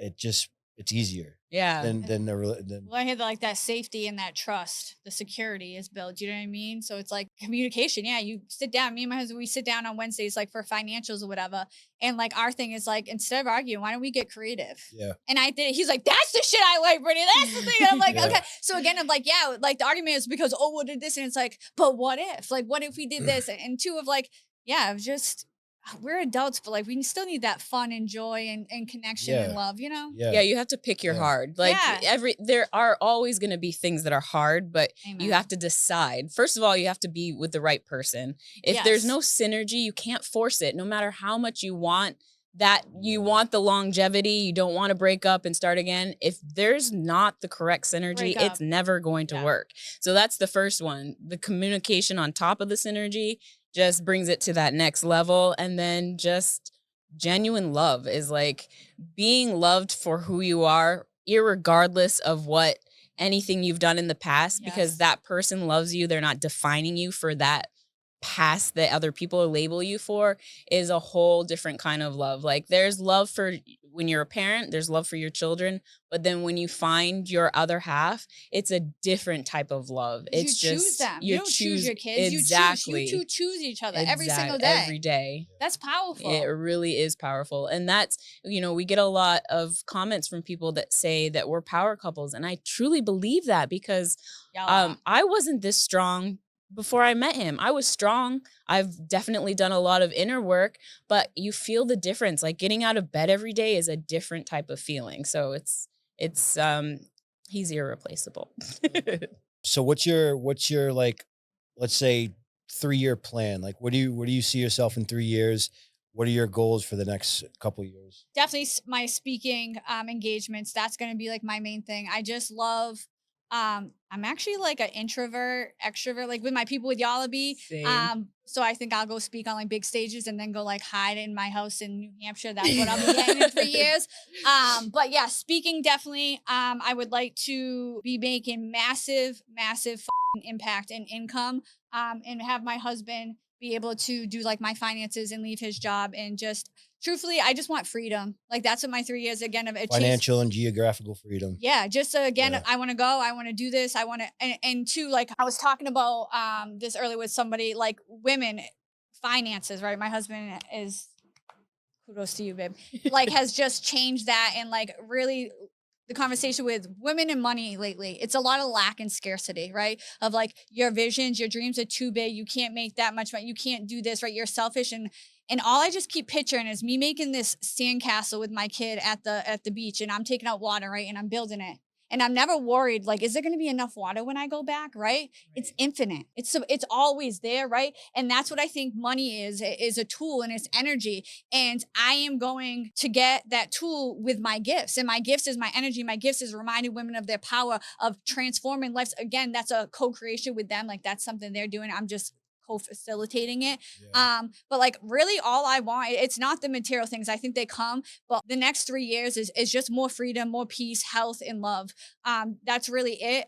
easier. Yeah. Well, I had like that safety and that trust, the security is built. You know what I mean? So it's like communication. Yeah. You sit down, me and my husband, we sit down on Wednesdays, like for financials or whatever. And like, our thing is like, instead of arguing, why don't we get creative? Yeah. And I did it. He's like, that's the shit I like, Brittany. That's the thing. And I'm like, okay. So again, I'm like, yeah, like the argument is because, oh, what did this? And it's like, but what if? Like, what if we did this? And two of like, yeah, just, we're adults, but like, we still need that fun and joy and connection and love, Yeah, you have to pick your hard. Like, there are always going to be things that are hard, but you have to decide. First of all, you have to be with the right person. If there's no synergy, you can't force it. No matter how much you want that, you want the longevity, you don't want to break up and start again. If there's not the correct synergy, it's never going to work. So that's the first one. The communication on top of the synergy just brings it to that next level. And then just genuine love is like being loved for who you are, irregardless of what anything you've done in the past, because that person loves you. They're not defining you for that past that other people label you for, is a whole different kind of love. Like, there's love for when you're a parent, there's love for your children, but then when you find your other half, it's a different type of love. It's you just choose them. You don't choose your kids. Exactly. You two choose each other every single day. Every day. That's powerful. It really is powerful. And that's, we get a lot of comments from people that say that we're power couples. And I truly believe that, because I wasn't this strong before I met him. I was strong. I've definitely done a lot of inner work, but you feel the difference. Like, getting out of bed every day is a different type of feeling. So he's irreplaceable. So what's your like, let's say 3-year plan? Like, where do you see yourself in 3 years? What are your goals for the next couple of years? Definitely my speaking engagements. That's going to be like my main thing. I just love, I'm actually like an introvert, extrovert, like with my people with Yallaby. So I think I'll go speak on like big stages and then go like hide in my house in New Hampshire. That's what I'll be getting in 3 years. But yeah, speaking definitely. I would like to be making massive impact and income, and have my husband be able to do like my finances and leave his job, and just truthfully, I just want freedom. Like, that's what my 3 years again of financial and geographical freedom. Yeah. Just again, I want to go, I want to do this. I want to, and two, like I was talking about, this earlier with somebody, like women finances, right? My husband is, kudos to you, babe, like has just changed that, and like really the conversation with women and money lately. It's a lot of lack and scarcity, right? Of like your visions, your dreams are too big. You can't make that much money. You can't do this, right? You're selfish. And all I just keep picturing is me making this sandcastle with my kid at the beach, and I'm taking out water, right? And I'm building it. And I'm never worried, like, is there going to be enough water when I go back, right? It's infinite. It's always there, right? And that's what I think money is a tool, and it's energy. And I am going to get that tool with my gifts. And my gifts is my energy. My gifts is reminding women of their power of transforming lives. Again, that's a co-creation with them. Like that's something they're doing. I'm just co-facilitating it. Yeah. But like really all I want, it's not the material things. I think they come, but the next 3 years is just more freedom, more peace, health, and love. That's really it.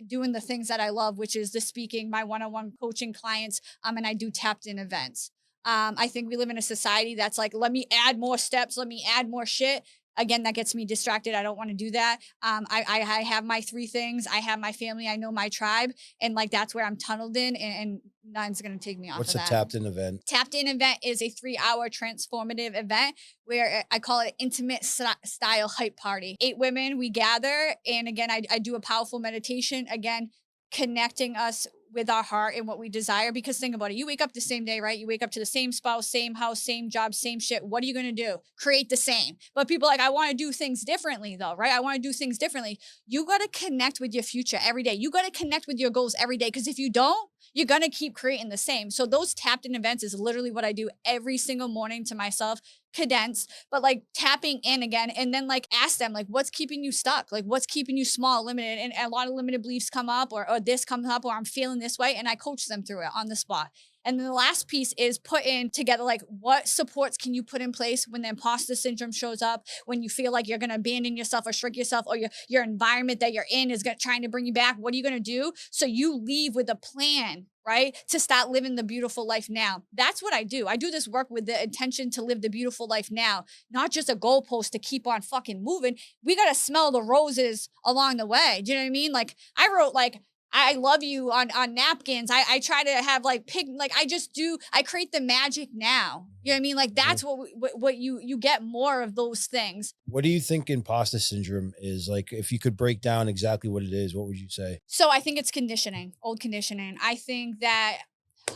Doing the things that I love, which is the speaking, my one-on-one coaching clients, and I do tapped in events. I think we live in a society that's like, let me add more steps, let me add more shit. Again, that gets me distracted. I don't want to do that. I have my three things. I have my family. I know my tribe, and like that's where I'm tunneled in, and none's gonna take me off What's of a that. tapped in event? Tapped in event is a 3-hour transformative event where I call it intimate style hype party. 8 women, we gather. And again, I do a powerful meditation, again, connecting us with our heart and what we desire. Because think about it, you wake up the same day, right? You wake up to the same spouse, same house, same job, same shit. What are you going to do? Create the same. But people are like, I want to do things differently though, right? I want to do things differently. You got to connect with your future every day. You got to connect with your goals every day. Because if you don't, you're going to keep creating the same. So those tapped in events is literally what I do every single morning to myself, condensed, but like tapping in again. And then like ask them, like, what's keeping you stuck? Like what's keeping you small, limited? And a lot of limited beliefs come up, or this comes up, or I'm feeling this way. And I coach them through it on the spot. And then the last piece is putting together, like, what supports can you put in place when the imposter syndrome shows up, when you feel like you're going to abandon yourself or shrink yourself, or your environment that you're in is trying to bring you back. What are you going to do? So you leave with a plan, right? To start living the beautiful life now. That's what I do. I do this work with the intention to live the beautiful life now, not just a goalpost to keep on fucking moving. We got to smell the roses along the way. Do you know what I mean? Like I wrote like, I love you on napkins. I try to have like I create the magic now. You know what I mean? Like that's what you get more of those things. What do you think imposter syndrome is? Like, if you could break down exactly what it is, what would you say? So I think it's conditioning, old conditioning. I think that,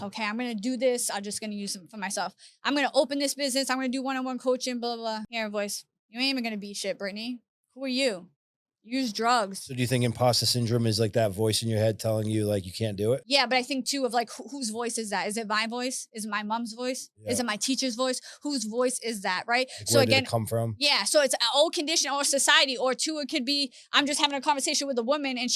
okay, I'm going to do this. I'm just going to use it for myself. I'm going to open this business. I'm going to do one-on-one coaching, blah, blah, blah. Hear a voice. You ain't even going to be shit, Britni. Who are you? Use drugs. So do you think imposter syndrome is like that voice in your head telling you like you can't do it? Yeah, but I think too of like whose voice is that? Is it my voice? Is it my mom's voice? Yeah. Is it my teacher's voice? Whose voice is that, right? Like, So where again, did it come from? yeah, so it's an old condition or society, or two, it could be I'm just having a conversation with a woman and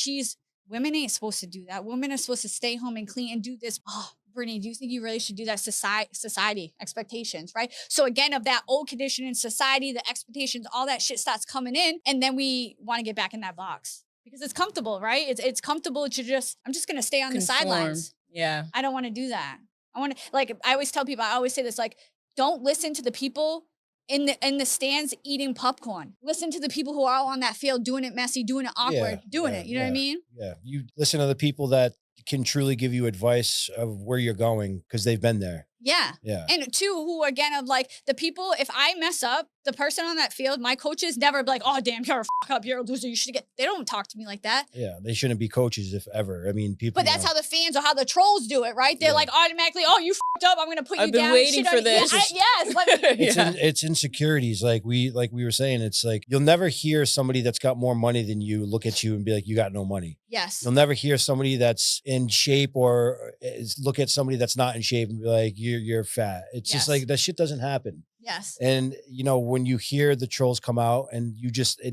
women ain't supposed to do that. Women are supposed to stay home and clean and do this. Oh, Brittany, do you think you really should do that? Society expectations, right? So again, of that old condition in society, the expectations, all that shit starts coming in, and then we want to get back in that box because it's comfortable, right? It's comfortable to I'm just gonna stay on the sidelines. Yeah, I don't want to do that. I want to, like, I always tell people, I always say this, like, don't listen to the people in the stands eating popcorn. Listen to the people who are out on that field doing it messy, doing it awkward, doing it. You know what I mean? Yeah. You listen to the people that can truly give you advice of where you're going because they've been there. Yeah. Yeah. And two, who again, of like the people, if I mess up, the person on that field, my coaches never be like, oh, damn, you're a fuck up, you're a loser, you should they don't talk to me like that. Yeah. They shouldn't be coaches if ever. I mean, people. But that's how the fans or how the trolls do it, right? They're like automatically, oh, you fucked up, I'm going to put you down. I've been waiting for this. Yes. Like, it's insecurities. Like we were saying, it's like, you'll never hear somebody that's got more money than you look at you and be like, you got no money. Yes. You'll never hear somebody that's in shape or look at somebody that's not in shape and be like, you're fat. It's just like, that shit doesn't happen. Yes. And you know, when you hear the trolls come out and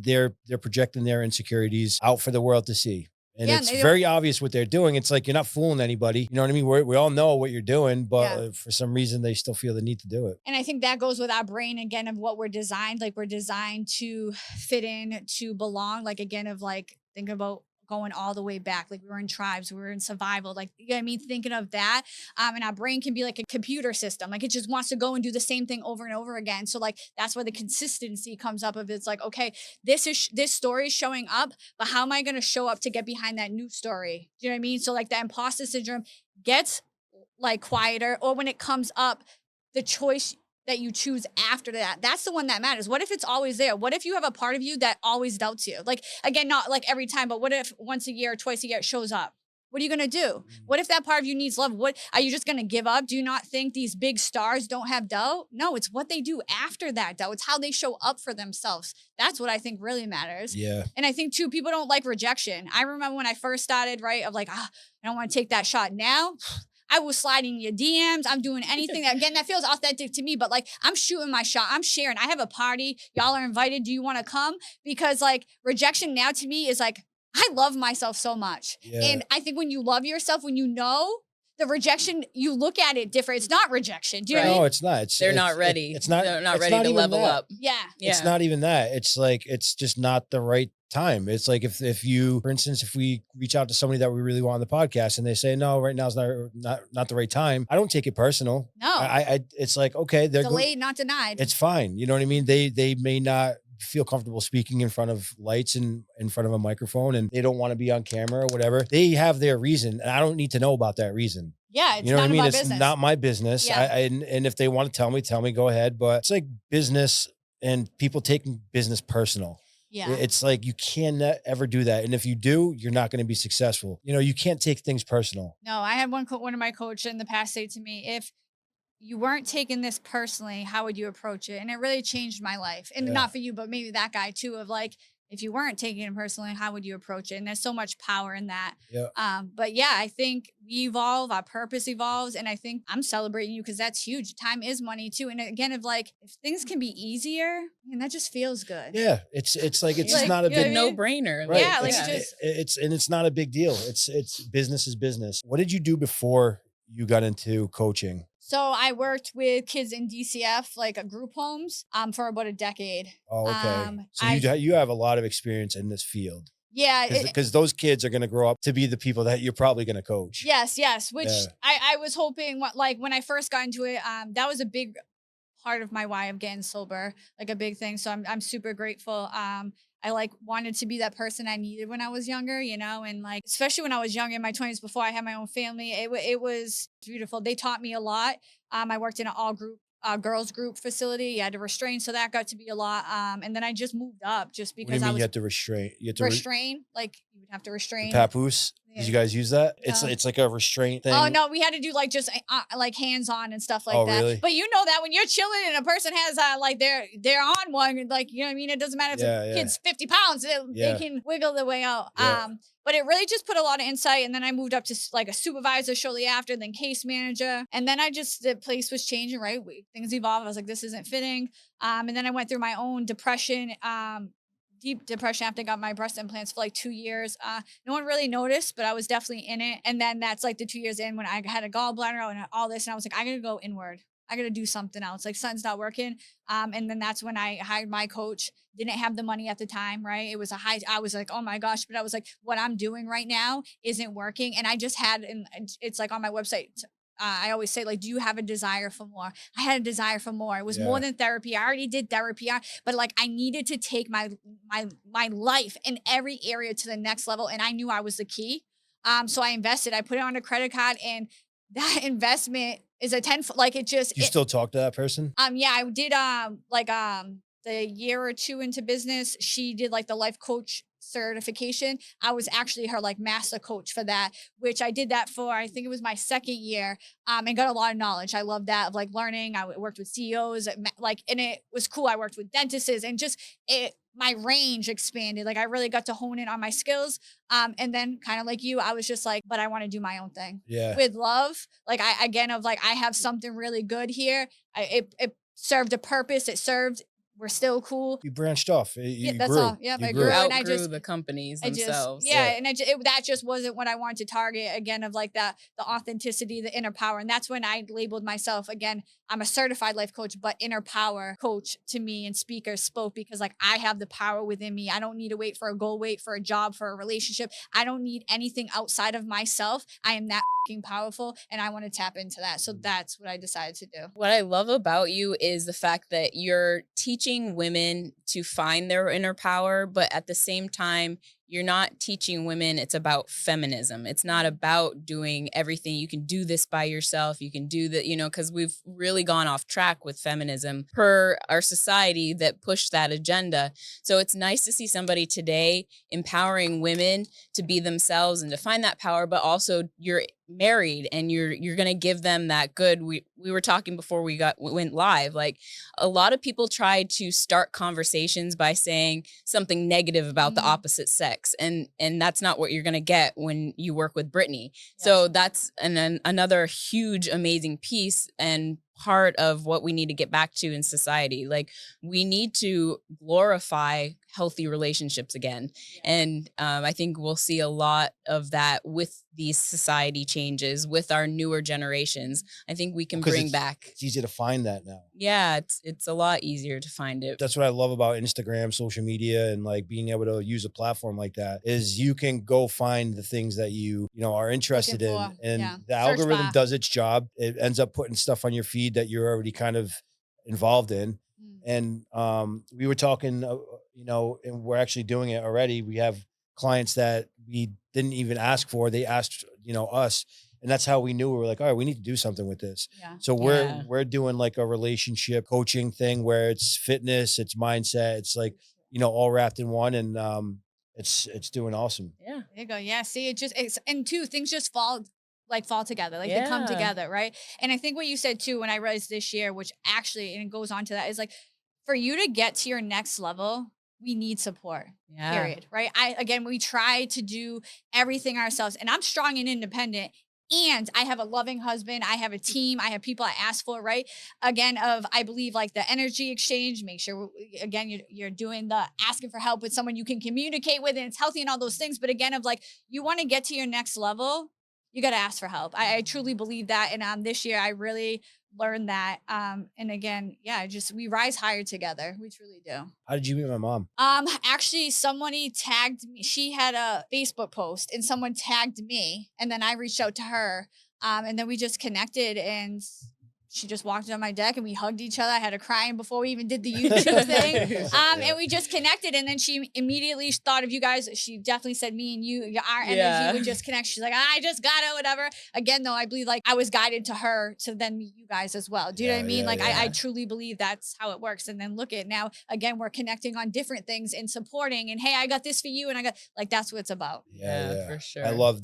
they're projecting their insecurities out for the world to see. And it's very obvious what they're doing. It's like, you're not fooling anybody. You know what I mean? We all know what you're doing, but for some reason they still feel the need to do it. And I think that goes with our brain again of what we're designed. Like we're designed to fit in, to belong. Like again, of like, think about going all the way back. Like we were in tribes, we were in survival. Like, you know what I mean? Thinking of that. And our brain can be like a computer system. Like it just wants to go and do the same thing over and over again. So like, that's where the consistency comes up of it's like, okay, this story is showing up, but how am I going to show up to get behind that new story? Do you know what I mean? So like the imposter syndrome gets like quieter, or when it comes up, the choice that you choose after that, that's the one that matters. What if it's always there? What if you have a part of you that always doubts you? Like, again, not like every time, but what if once a year or twice a year it shows up? What are you going to do? What if that part of you needs love? What are you just going to give up? Do you not think these big stars don't have doubt? No, it's what they do after that doubt. It's how they show up for themselves. That's what I think really matters. Yeah. And I think too, people don't like rejection. I remember when I first started, right, of like, I don't want to take that shot. Now I was sliding your DMs. I'm doing anything that, again, that feels authentic to me, but like I'm shooting my shot. I'm sharing. I have a party. Y'all are invited. Do you want to come? Because like rejection now to me is like, I love myself so much. Yeah. And I think when you love yourself, when you know the rejection, you look at it different. It's not rejection. Do you know what I mean? No, it's not. They're not ready. It's not. They're not it's ready to even level that. up. Yeah. It's not even that. It's like, it's just not the right time. It's like if you, for instance, if we reach out to somebody that we really want on the podcast and they say, no, right now is not the right time. I don't take it personal. No. I it's like, okay, they're Delayed, not denied. It's fine. You know what I mean? They may not feel comfortable speaking in front of lights and in front of a microphone, and they don't want to be on camera or whatever. They have their reason, and I don't need to know about that reason. Yeah, it's You know what I not mean? about It's business. not my business. Yeah. And if they want to tell me, go ahead. But it's like business, and people taking business personal. Yeah. It's like you can't ever do that. And if you do, you're not going to be successful. You know, you can't take things personal. No, I had one of my coaches in the past say to me, if you weren't taking this personally, how would you approach it? And it really changed my life. And Yeah. not for you, but maybe that guy too, of like, if you weren't taking it personally, how would you approach it? And there's so much power in that. Yeah. But yeah, I think we evolve, our purpose evolves. And I think I'm celebrating you because that's huge. Time is money too. And again, if things can be easier, and that just feels good. Yeah. It's like, it's Like, not a you know big what I mean? No-brainer. Right. Yeah, like it's and it's not a big deal. It's business is business. What did you do before you got into coaching? So I worked with kids in DCF, like group homes, for about a decade. Oh, okay. So I- you have a lot of experience in this field. Yeah. Because those kids are going to grow up to be the people that you're probably going to coach. Yes. Which Yeah. I was hoping, like when I first got into it, that was a big part of my why of getting sober, like a big thing. So I'm super grateful. I like wanted to be that person I needed when I was younger, you know, and like, especially when I was young in my 20s before I had my own family, it was beautiful. They taught me a lot. I worked in an all group girls group facility. You had to restrain. So that got to be a lot. And then I just moved up just What do because you I mean was you have to restrain? You have to restrain, like you would have to restrain. papoose? Did you guys use that? No. It's like a restraint thing. Oh no, we had to do like just like hands on and stuff like Oh, that. really? But you know that when you're chilling and a person has like they're on one, like you know what I mean. It doesn't matter if Yeah, the yeah. kid's 50 pounds, Yeah. they can wiggle their way out. Yeah. But it really just put a lot of insight. And then I moved up to like a supervisor shortly after, then case manager. And then the place was changing, right? Things evolved. I was like, this isn't fitting. And then I went through my own depression, deep depression after I got my breast implants for like 2 years. No one really noticed, but I was definitely in it. And then that's like the 2 years in when I had a gallbladder and all this. And I was like, I gotta go inward. I gotta do something else. Like something's not working. And then that's when I hired my coach. Didn't have the money at the time, right? It was I was like, oh my gosh, but I was like, what I'm doing right now isn't working. And I just had, and it's like on my website, I always say, like, do you have a desire for more? I had a desire for more. It was more than therapy. I already did therapy, but like I needed to take my life in every area to the next level. And I knew I was the key. So I invested. I put it on a credit card, and that investment is a 10. Like it just. You still talk to that person? Yeah, I did. The year or two into business, she did like the life coach certification. I was actually her like master coach for that, which I did that for, I think it was my second year, and got a lot of knowledge. I love that of like learning. I worked with CEOs, and it was cool. I worked with dentists, and just my range expanded. Like I really got to hone in on my skills. And then kind of like you, I was just like, but I want to do my own thing. Yeah. With love. Like I have something really good here. It served a purpose. We're still cool. You branched off. You that's grew. all. Yeah, You I grew. grew. And Outgrew the companies themselves. And that just wasn't what I wanted to target again, of like the authenticity, the inner power. And that's when I labeled myself again. I'm a certified life coach, but inner power coach to me, and speaker spoke because like I have the power within me. I don't need to wait for a goal, wait for a job, for a relationship. I don't need anything outside of myself. I am that fucking powerful, and I want to tap into that. So that's what I decided to do. What I love about you is the fact that you're teaching women to find their inner power, but at the same time, you're not teaching women it's about feminism. It's not about doing everything. You can do this by yourself. You can do that, because we've really gone off track with feminism per our society that pushed that agenda. So it's nice to see somebody today empowering women to be themselves and to find that power, but also you're married and you're going to give them that good. We were talking before we went live, like a lot of people try to start conversations by saying something negative about the opposite sex, and that's not what you're going to get when you work with Britni. So that's another huge amazing piece and part of what we need to get back to in society. Like, we need to glorify healthy relationships again. And I think we'll see a lot of that with these society changes, with our newer generations. I think we can bring back. It's easy to find that now. Yeah, it's a lot easier to find it. That's what I love about Instagram, social media, and like being able to use a platform like that is you can go find the things that you are interested in, and the algorithm does its job. It ends up putting stuff on your feed that you're already kind of involved in. And we were talking, and we're actually doing it already. We have clients that we didn't even ask for. They asked, us. And that's how we knew. We were like, all right, we need to do something with this. Yeah. So we're doing like a relationship coaching thing where it's fitness, it's mindset, it's like, all wrapped in one. And it's doing awesome. Yeah. There you go. Yeah. See, and two things just fall together, like they come together. Right. And I think what you said too, when I realized this year, which actually, and it goes on to that, is like, for you to get to your next level, we need support, period. Right. We try to do everything ourselves, and I'm strong and independent. And I have a loving husband. I have a team. I have people I ask for, right? Again, I believe like the energy exchange, make sure, again, you're doing the asking for help with someone you can communicate with and it's healthy and all those things. But again, of like, you want to get to your next level, you got to ask for help. I truly believe that. And this year I really learned that. And again, we rise higher together. We truly do. How did you meet my mom? Actually, somebody tagged me. She had a Facebook post and someone tagged me, and then I reached out to her. And then we just connected, and she just walked on my deck and we hugged each other. I had her crying before we even did the YouTube thing. And we just connected. And then she immediately thought of you guys. She definitely said me and you, our energy would just connect. She's like, I just got it, whatever. Again, though, I believe like I was guided to her to then meet you guys as well. Do you know what I mean? I truly believe that's how it works. And then look at now, again, we're connecting on different things and supporting, and hey, I got this for you. And I got that's what it's about. Yeah, for sure. I love,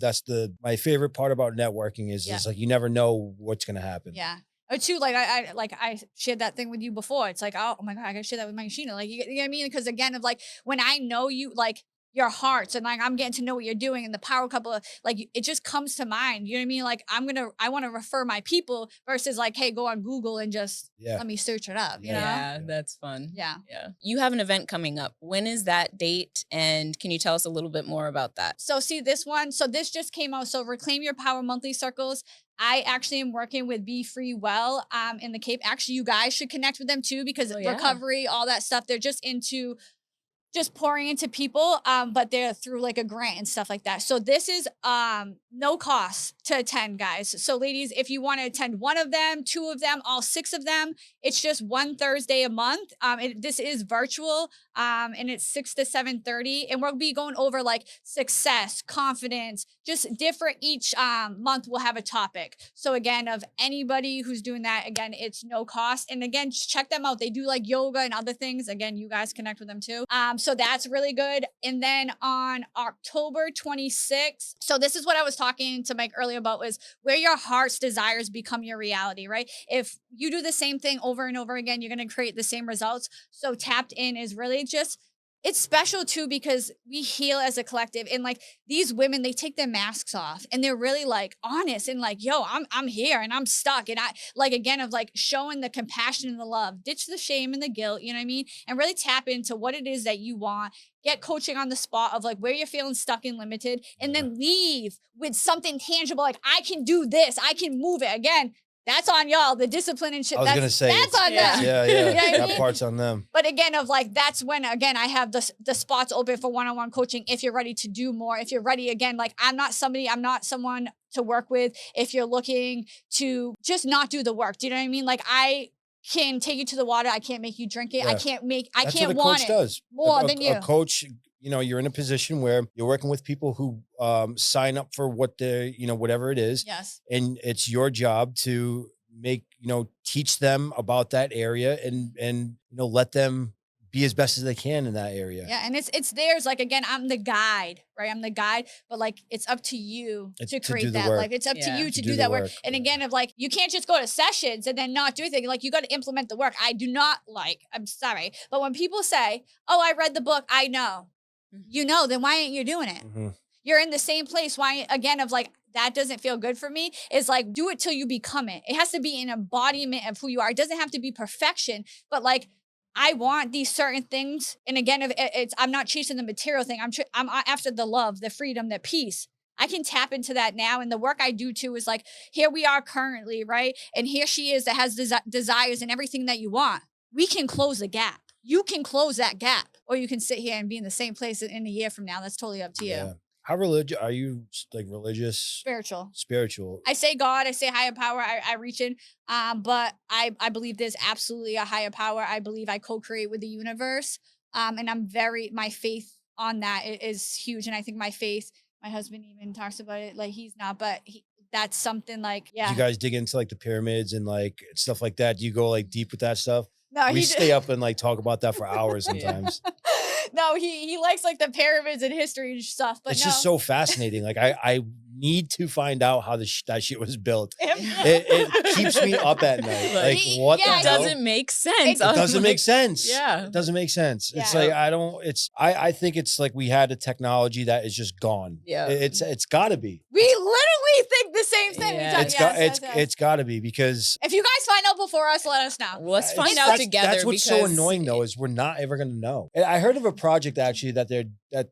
my favorite part about networking is it's like, you never know what's going to happen. Yeah. Or two, like I shared that thing with you before. It's like, oh my God, I gotta share that with my Sheena. Like, you know what I mean? Because again, of like, when I know you, like your hearts, and like I'm getting to know what you're doing, and the power couple of like, it just comes to mind. You know what I mean? Like I want to refer my people versus like, hey, go on Google and just let me search it up. You know? Yeah, that's fun. Yeah. You have an event coming up. When is that date? And can you tell us a little bit more about that? So see this one. So this just came out. So Reclaim Your Power monthly circles. I actually am working with Be Free Well in the Cape. Actually, you guys should connect with them too, because recovery, all that stuff, they're just into just pouring into people, but they're through like a grant and stuff like that. So this is no cost to attend, guys. So ladies, if you want to attend one of them, two of them, all six of them, it's just one Thursday a month. This is virtual, and it's 6 to 7:30, and we'll be going over like success, confidence, just different. Each month we'll have a topic. So again, of anybody who's doing that, again, it's no cost. And again, just check them out. They do like yoga and other things. Again, you guys connect with them too. So that's really good. And then on October 26th, so this is what I was talking to Mike earlier about, was where your heart's desires become your reality, right? If you do the same thing over and over again, you're going to create the same results. So Tapped In is really just, it's special too, because we heal as a collective, and like these women, they take their masks off and they're really like honest and like, yo, I'm here and I'm stuck. And I like, again, of like showing the compassion and the love, ditch the shame and the guilt, you know what I mean? And really tap into what it is that you want, get coaching on the spot of like where you're feeling stuck and limited, and then leave with something tangible. Like, I can do this, I can move it. Again, that's on y'all. The discipline and shit. I was going to say. That's on them. Yeah. You know that I mean? part's on them. But again, of like, that's when, again, I have the spots open for one-on-one coaching. If you're ready to do more, if you're ready, again, like I'm not someone to work with if you're looking to just not do the work. Do you know what I mean? Like, I can take you to the water. I can't make you drink it. Yeah. I can't That's want what a coach does. more than you. A coach you know, you're in a position where you're working with people who sign up for what they're, you know, whatever it is. Yes. And it's your job to make, you know, teach them about that area and, you know, let them be as best as they can in that area. Yeah, and it's theirs. Like again, I'm the guide, right? I'm the guide, but like it's up to you to To do create the that. work. Like it's up to Yeah. you to To do do that the work. work, And yeah. again, of like you can't just go to sessions and then not do anything. Like you got to implement the work. I do not like. I'm sorry, but when people say, "Oh, I read the book," I know, you know, then why aren't you doing it? Mhm. You're in the same place. Why again? Of like that doesn't feel good for me. Is like do it till you become it. It has to be an embodiment of who you are. It doesn't have to be perfection, but like. I want these certain things, and again, if it's I'm not chasing the material thing. I'm after the love, the freedom, the peace. I can tap into that now, and the work I do too is like here we are currently, right? And here she is that has desires and everything that you want. We can close the gap. You can close that gap, or you can sit here and be in the same place in a year from now. That's totally up to you. Yeah. How religious are you? Like religious, Spiritual. spiritual? I say God, I say higher power, I reach in. But I believe there's absolutely a higher power. I believe I co-create with the universe. And I'm my faith on that is huge. And I think my faith, my husband even talks about it, like he's not, but that's something like, Do yeah. you guys dig into like the pyramids and like stuff like that? Do you go like deep with that stuff? No, We he stay up and like talk about that for hours Yeah. sometimes. no, he likes like the pyramids and history and stuff. But It's no. just so fascinating. Like I need to find out how that shit was built. It keeps me up at night. Like what Yeah, the I It hell? doesn't make sense. It It doesn't make sense. Yeah. It doesn't make sense. It's Yeah. like I think it's like we had a technology that is just gone. Yeah. It's gotta be. We literally think the same thing. Yeah. It's gotta be because If you guys find out before us, let us know. Well, let's find it's- out together. That's what's so because annoying though, is we're not ever gonna know. And I heard of a project actually that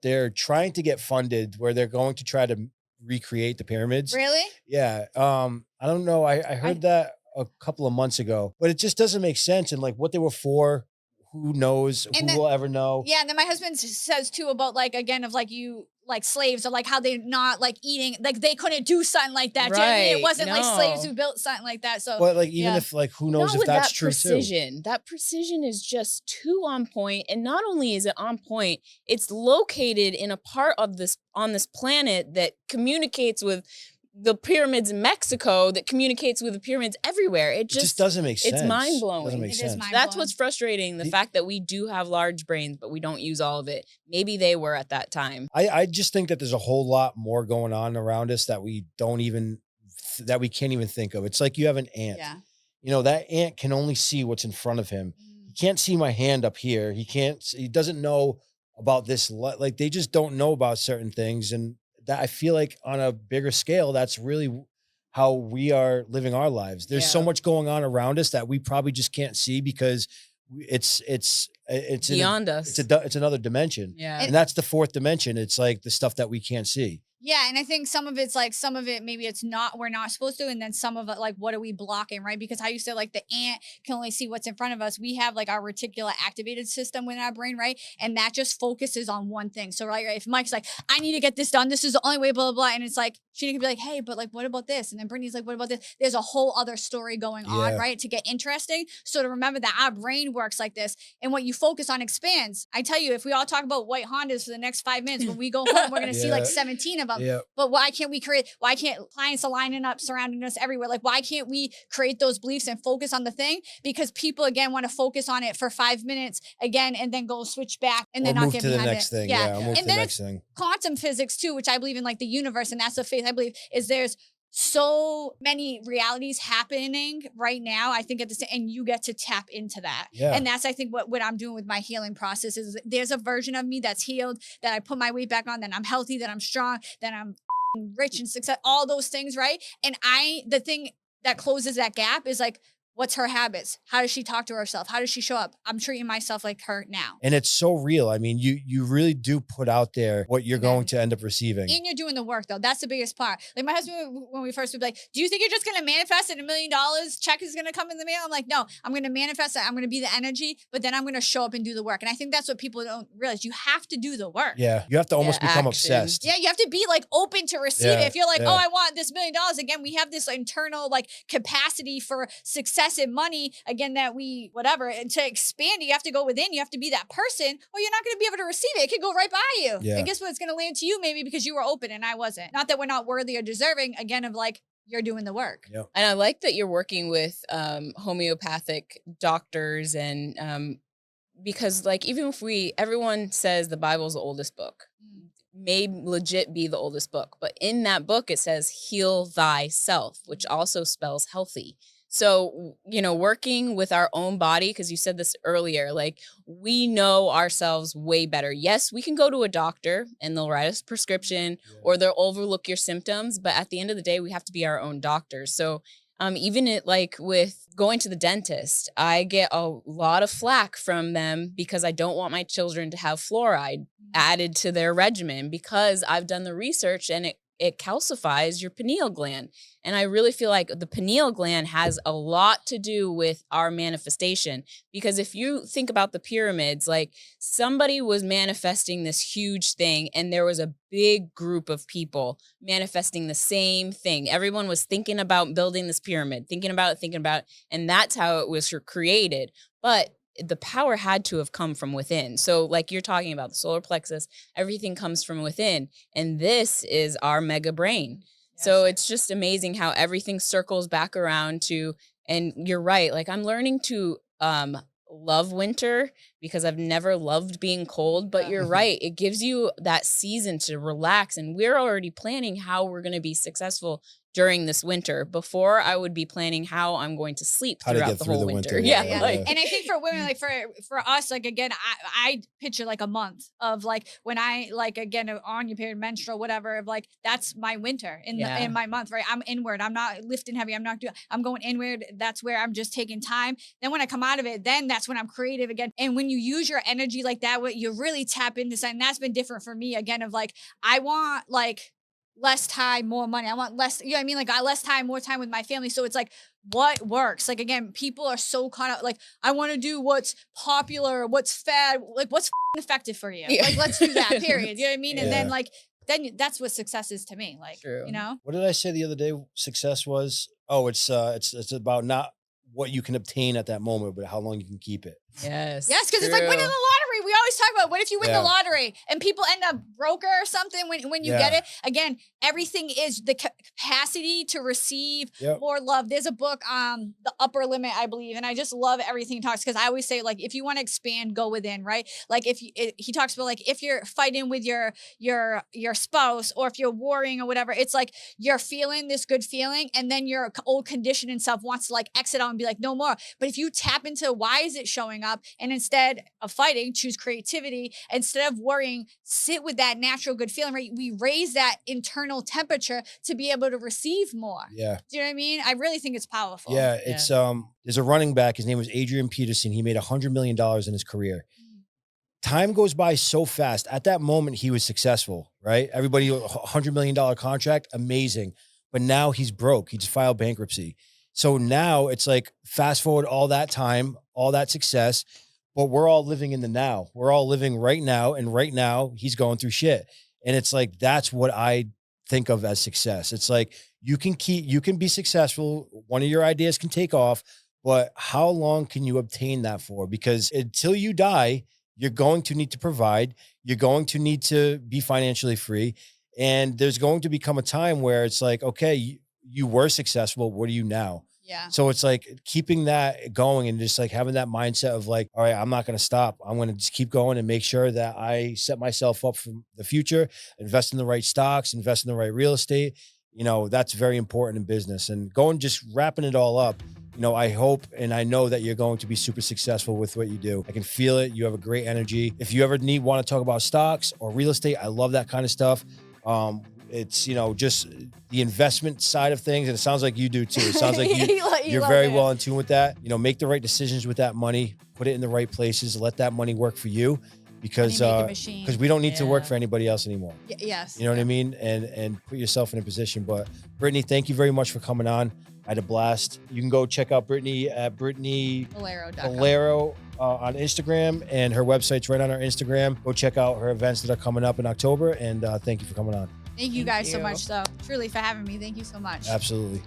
they're trying to get funded where they're going to try to recreate the pyramids. Really? Yeah. I don't know. I heard that a couple of months ago, but it just doesn't make sense. And like what they were for, who knows? And Who then- will ever know? Yeah, and then my husband says too about like again of like you like slaves or like how they're not like eating like they couldn't do something like that. Do you know what I mean? It Right, wasn't like slaves no. who built something like that. So But like even yeah. if like who knows not if with that's that true precision. That precision is just too on point. And not only is it on point, it's located in a part of this on this planet that communicates with the pyramids in Mexico, that communicates with the pyramids everywhere. It too. It just doesn't make sense. it's mind-blowing. Doesn't make It is sense. mind- That's blowing. what's frustrating. The The- fact that we do have large brains, but we don't use all of it. Maybe they were at that time. I just think that there's a whole lot more going on around us that we don't even that we can't even think of. It's like you have an ant. yeah. You know, that ant can only see what's in front of him. He can't see my hand up here. He doesn't know about this. Like they just don't know about certain things. And that I feel like on a bigger scale, that's really how we are living our lives. There's so Yeah. much going on around us that we probably just can't see because it's Beyond us. it's another dimension. Yeah. And that's the fourth dimension. It's like the stuff that we can't see. Yeah, and I think some of it's like some of it maybe it's not we're not supposed to, and then some of it like what are we blocking, right? Because how you said like the ant can only see what's in front of us. We have like our reticular activated system within our brain, right? And that just focuses on one thing. So like if Mike's like, I need to get this done, this is the only way, blah blah blah, and it's like she could be like, hey, but like what about this? And then Brittany's like, what about this? There's a whole other story going on, Yeah. right? To get interesting. So to remember that our brain works like this, and what you focus on expands. I tell you, if we all talk about white Hondas for the next 5 minutes, when we go home, we're gonna see like Yeah. 17 of them. Yeah. But why can't clients are lining up surrounding us everywhere? Like, why can't we create those beliefs and focus on the thing? Because people again want to focus on it for 5 minutes again and then go switch back and Or then not move get to the behind next it. thing. Yeah. I'll move to And the then next thing. quantum physics too, which I believe in like the universe, and that's the faith I believe is there's so many realities happening right now. I think at the same, and you get to tap into that. Yeah. And that's I think what I'm doing with my healing process is there's a version of me that's healed, that I put my weight back on, that I'm healthy, that I'm strong, that I'm rich and success, all those things, right? And the thing that closes that gap is like, what's her habits? How does she talk to herself? How does she show up? I'm treating myself like her now. And it's so real. I mean, you really do put out there what you're Yeah. going to end up receiving. And you're doing the work though. That's the biggest part. Like my husband, when we first would be like, do you think you're just going to manifest and $1 million check is going to come in the mail? I'm like, no, I'm going to manifest it. I'm going to be the energy, but then I'm going to show up and do the work. And I think that's what people don't realize. You have to do the work. Yeah. You have to almost Yeah, become action. obsessed. Yeah, you have to be like open to receive Yeah, it. If you're like, yeah. oh, I want this $1 million, again, we have this internal like capacity for success less in money, again, that we, whatever, and to expand, you have to go within, you have to be that person, or you're not going to be able to receive it. It could go right by you. Yeah. And guess what? It's going to land to you maybe because you were open and I wasn't. Not that we're not worthy or deserving, again, of like, you're doing the work. Yep. And I like that you're working with homeopathic doctors and because like even if everyone says the Bible's the oldest book, may legit be the oldest book, but in that book it says heal thyself, which also spells healthy. So, you know, working with our own body, because you said this earlier, like we know ourselves way better. Yes, we can go to a doctor and they'll write us a prescription or they'll overlook your symptoms. But at the end of the day, we have to be our own doctors. So even like with going to the dentist, I get a lot of flack from them because I don't want my children to have fluoride added to their regimen because I've done the research and it calcifies your pineal gland. And I really feel like the pineal gland has a lot to do with our manifestation. Because if you think about the pyramids, like somebody was manifesting this huge thing and there was a big group of people manifesting the same thing. Everyone was thinking about building this pyramid, thinking about it. And that's how it was created. But the power had to have come from within. So like you're talking about the solar plexus, everything comes from within. And this is our mega brain. Yes. So it's just amazing how everything circles back around to, and you're right. Like I'm learning to love winter because I've never loved being cold, but you're right. It gives you that season to relax. And we're already planning how we're going to be successful during this winter. Before I would be planning how I'm going to sleep throughout the whole winter. Yeah. And I think for women, like for us, like again, I picture like a month of like when I like again on your period, menstrual, whatever, of like that's my winter in my month, right? I'm inward. I'm not lifting heavy. I'm going inward. That's where I'm just taking time. Then when I come out of it, then that's when I'm creative again. And when you use your energy like that, what you really tap into something that's been different for me again of like, I want like less time, more money. I want less, you know what I mean? Like less time, more time with my family. So it's like, what works? Like, again, people are so caught up. Like, I want to do what's popular, what's fad, like what's effective for you. Yeah. Like, let's do that, period. You know what I mean? And then like, then that's what success is to me. Like, you know? What did I say the other day? Success was, it's about not what you can obtain at that moment, but how long you can keep it. Yes, because it's like winning the lottery. We always talk about what if you win the lottery and people end up broke or something when you get it. Again, everything is the capacity to receive more love. There's a book, The Upper Limit, I believe, and I just love everything he talks because I always say like if you want to expand, go within, right? Like he talks about like if you're fighting with your spouse or if you're warring or whatever, it's like you're feeling this good feeling and then your old conditioning self wants to like exit out and be like no more. But if you tap into why is it showing up and instead of fighting, choose creativity. Instead of worrying, sit with that natural good feeling, right? We raise that internal temperature to be able to receive more. Yeah. Do you know what I mean? I really think it's powerful. Yeah. It's, there's a running back. His name was Adrian Peterson. He made $100 million in his career. Time goes by so fast. At that moment, he was successful, right? Everybody, $100 million contract, amazing. But now he's broke. He just filed bankruptcy. So now it's like fast forward all that time, all that success, but we're all living in the now. We're all living right now. And right now he's going through shit. And it's like, that's what I think of as success. It's like, you can be successful. One of your ideas can take off, but how long can you obtain that for? Because until you die, you're going to need to provide. You're going to need to be financially free. And there's going to become a time where it's like, okay, you were successful. What are you now? Yeah. So it's like keeping that going and just like having that mindset of like, all right, I'm not going to stop. I'm going to just keep going and make sure that I set myself up for the future, invest in the right stocks, invest in the right real estate. You know, that's very important in business. And just wrapping it all up, you know, I hope and I know that you're going to be super successful with what you do. I can feel it. You have a great energy. If you ever want to talk about stocks or real estate, I love that kind of stuff. It's, you know, just the investment side of things. And it sounds like you do too. It sounds like you're very well in tune with that. You know, make the right decisions with that money, put it in the right places, let that money work for you because we don't need to work for anybody else anymore. Yes. You know what I mean? And put yourself in a position. But Britni, thank you very much for coming on. I had a blast. You can go check out Britni at britnibolieiro on Instagram, and her website's right on our Instagram. Go check out her events that are coming up in October. And thank you for coming on. Thank you guys so much, though. Truly for having me. Thank you so much. Absolutely.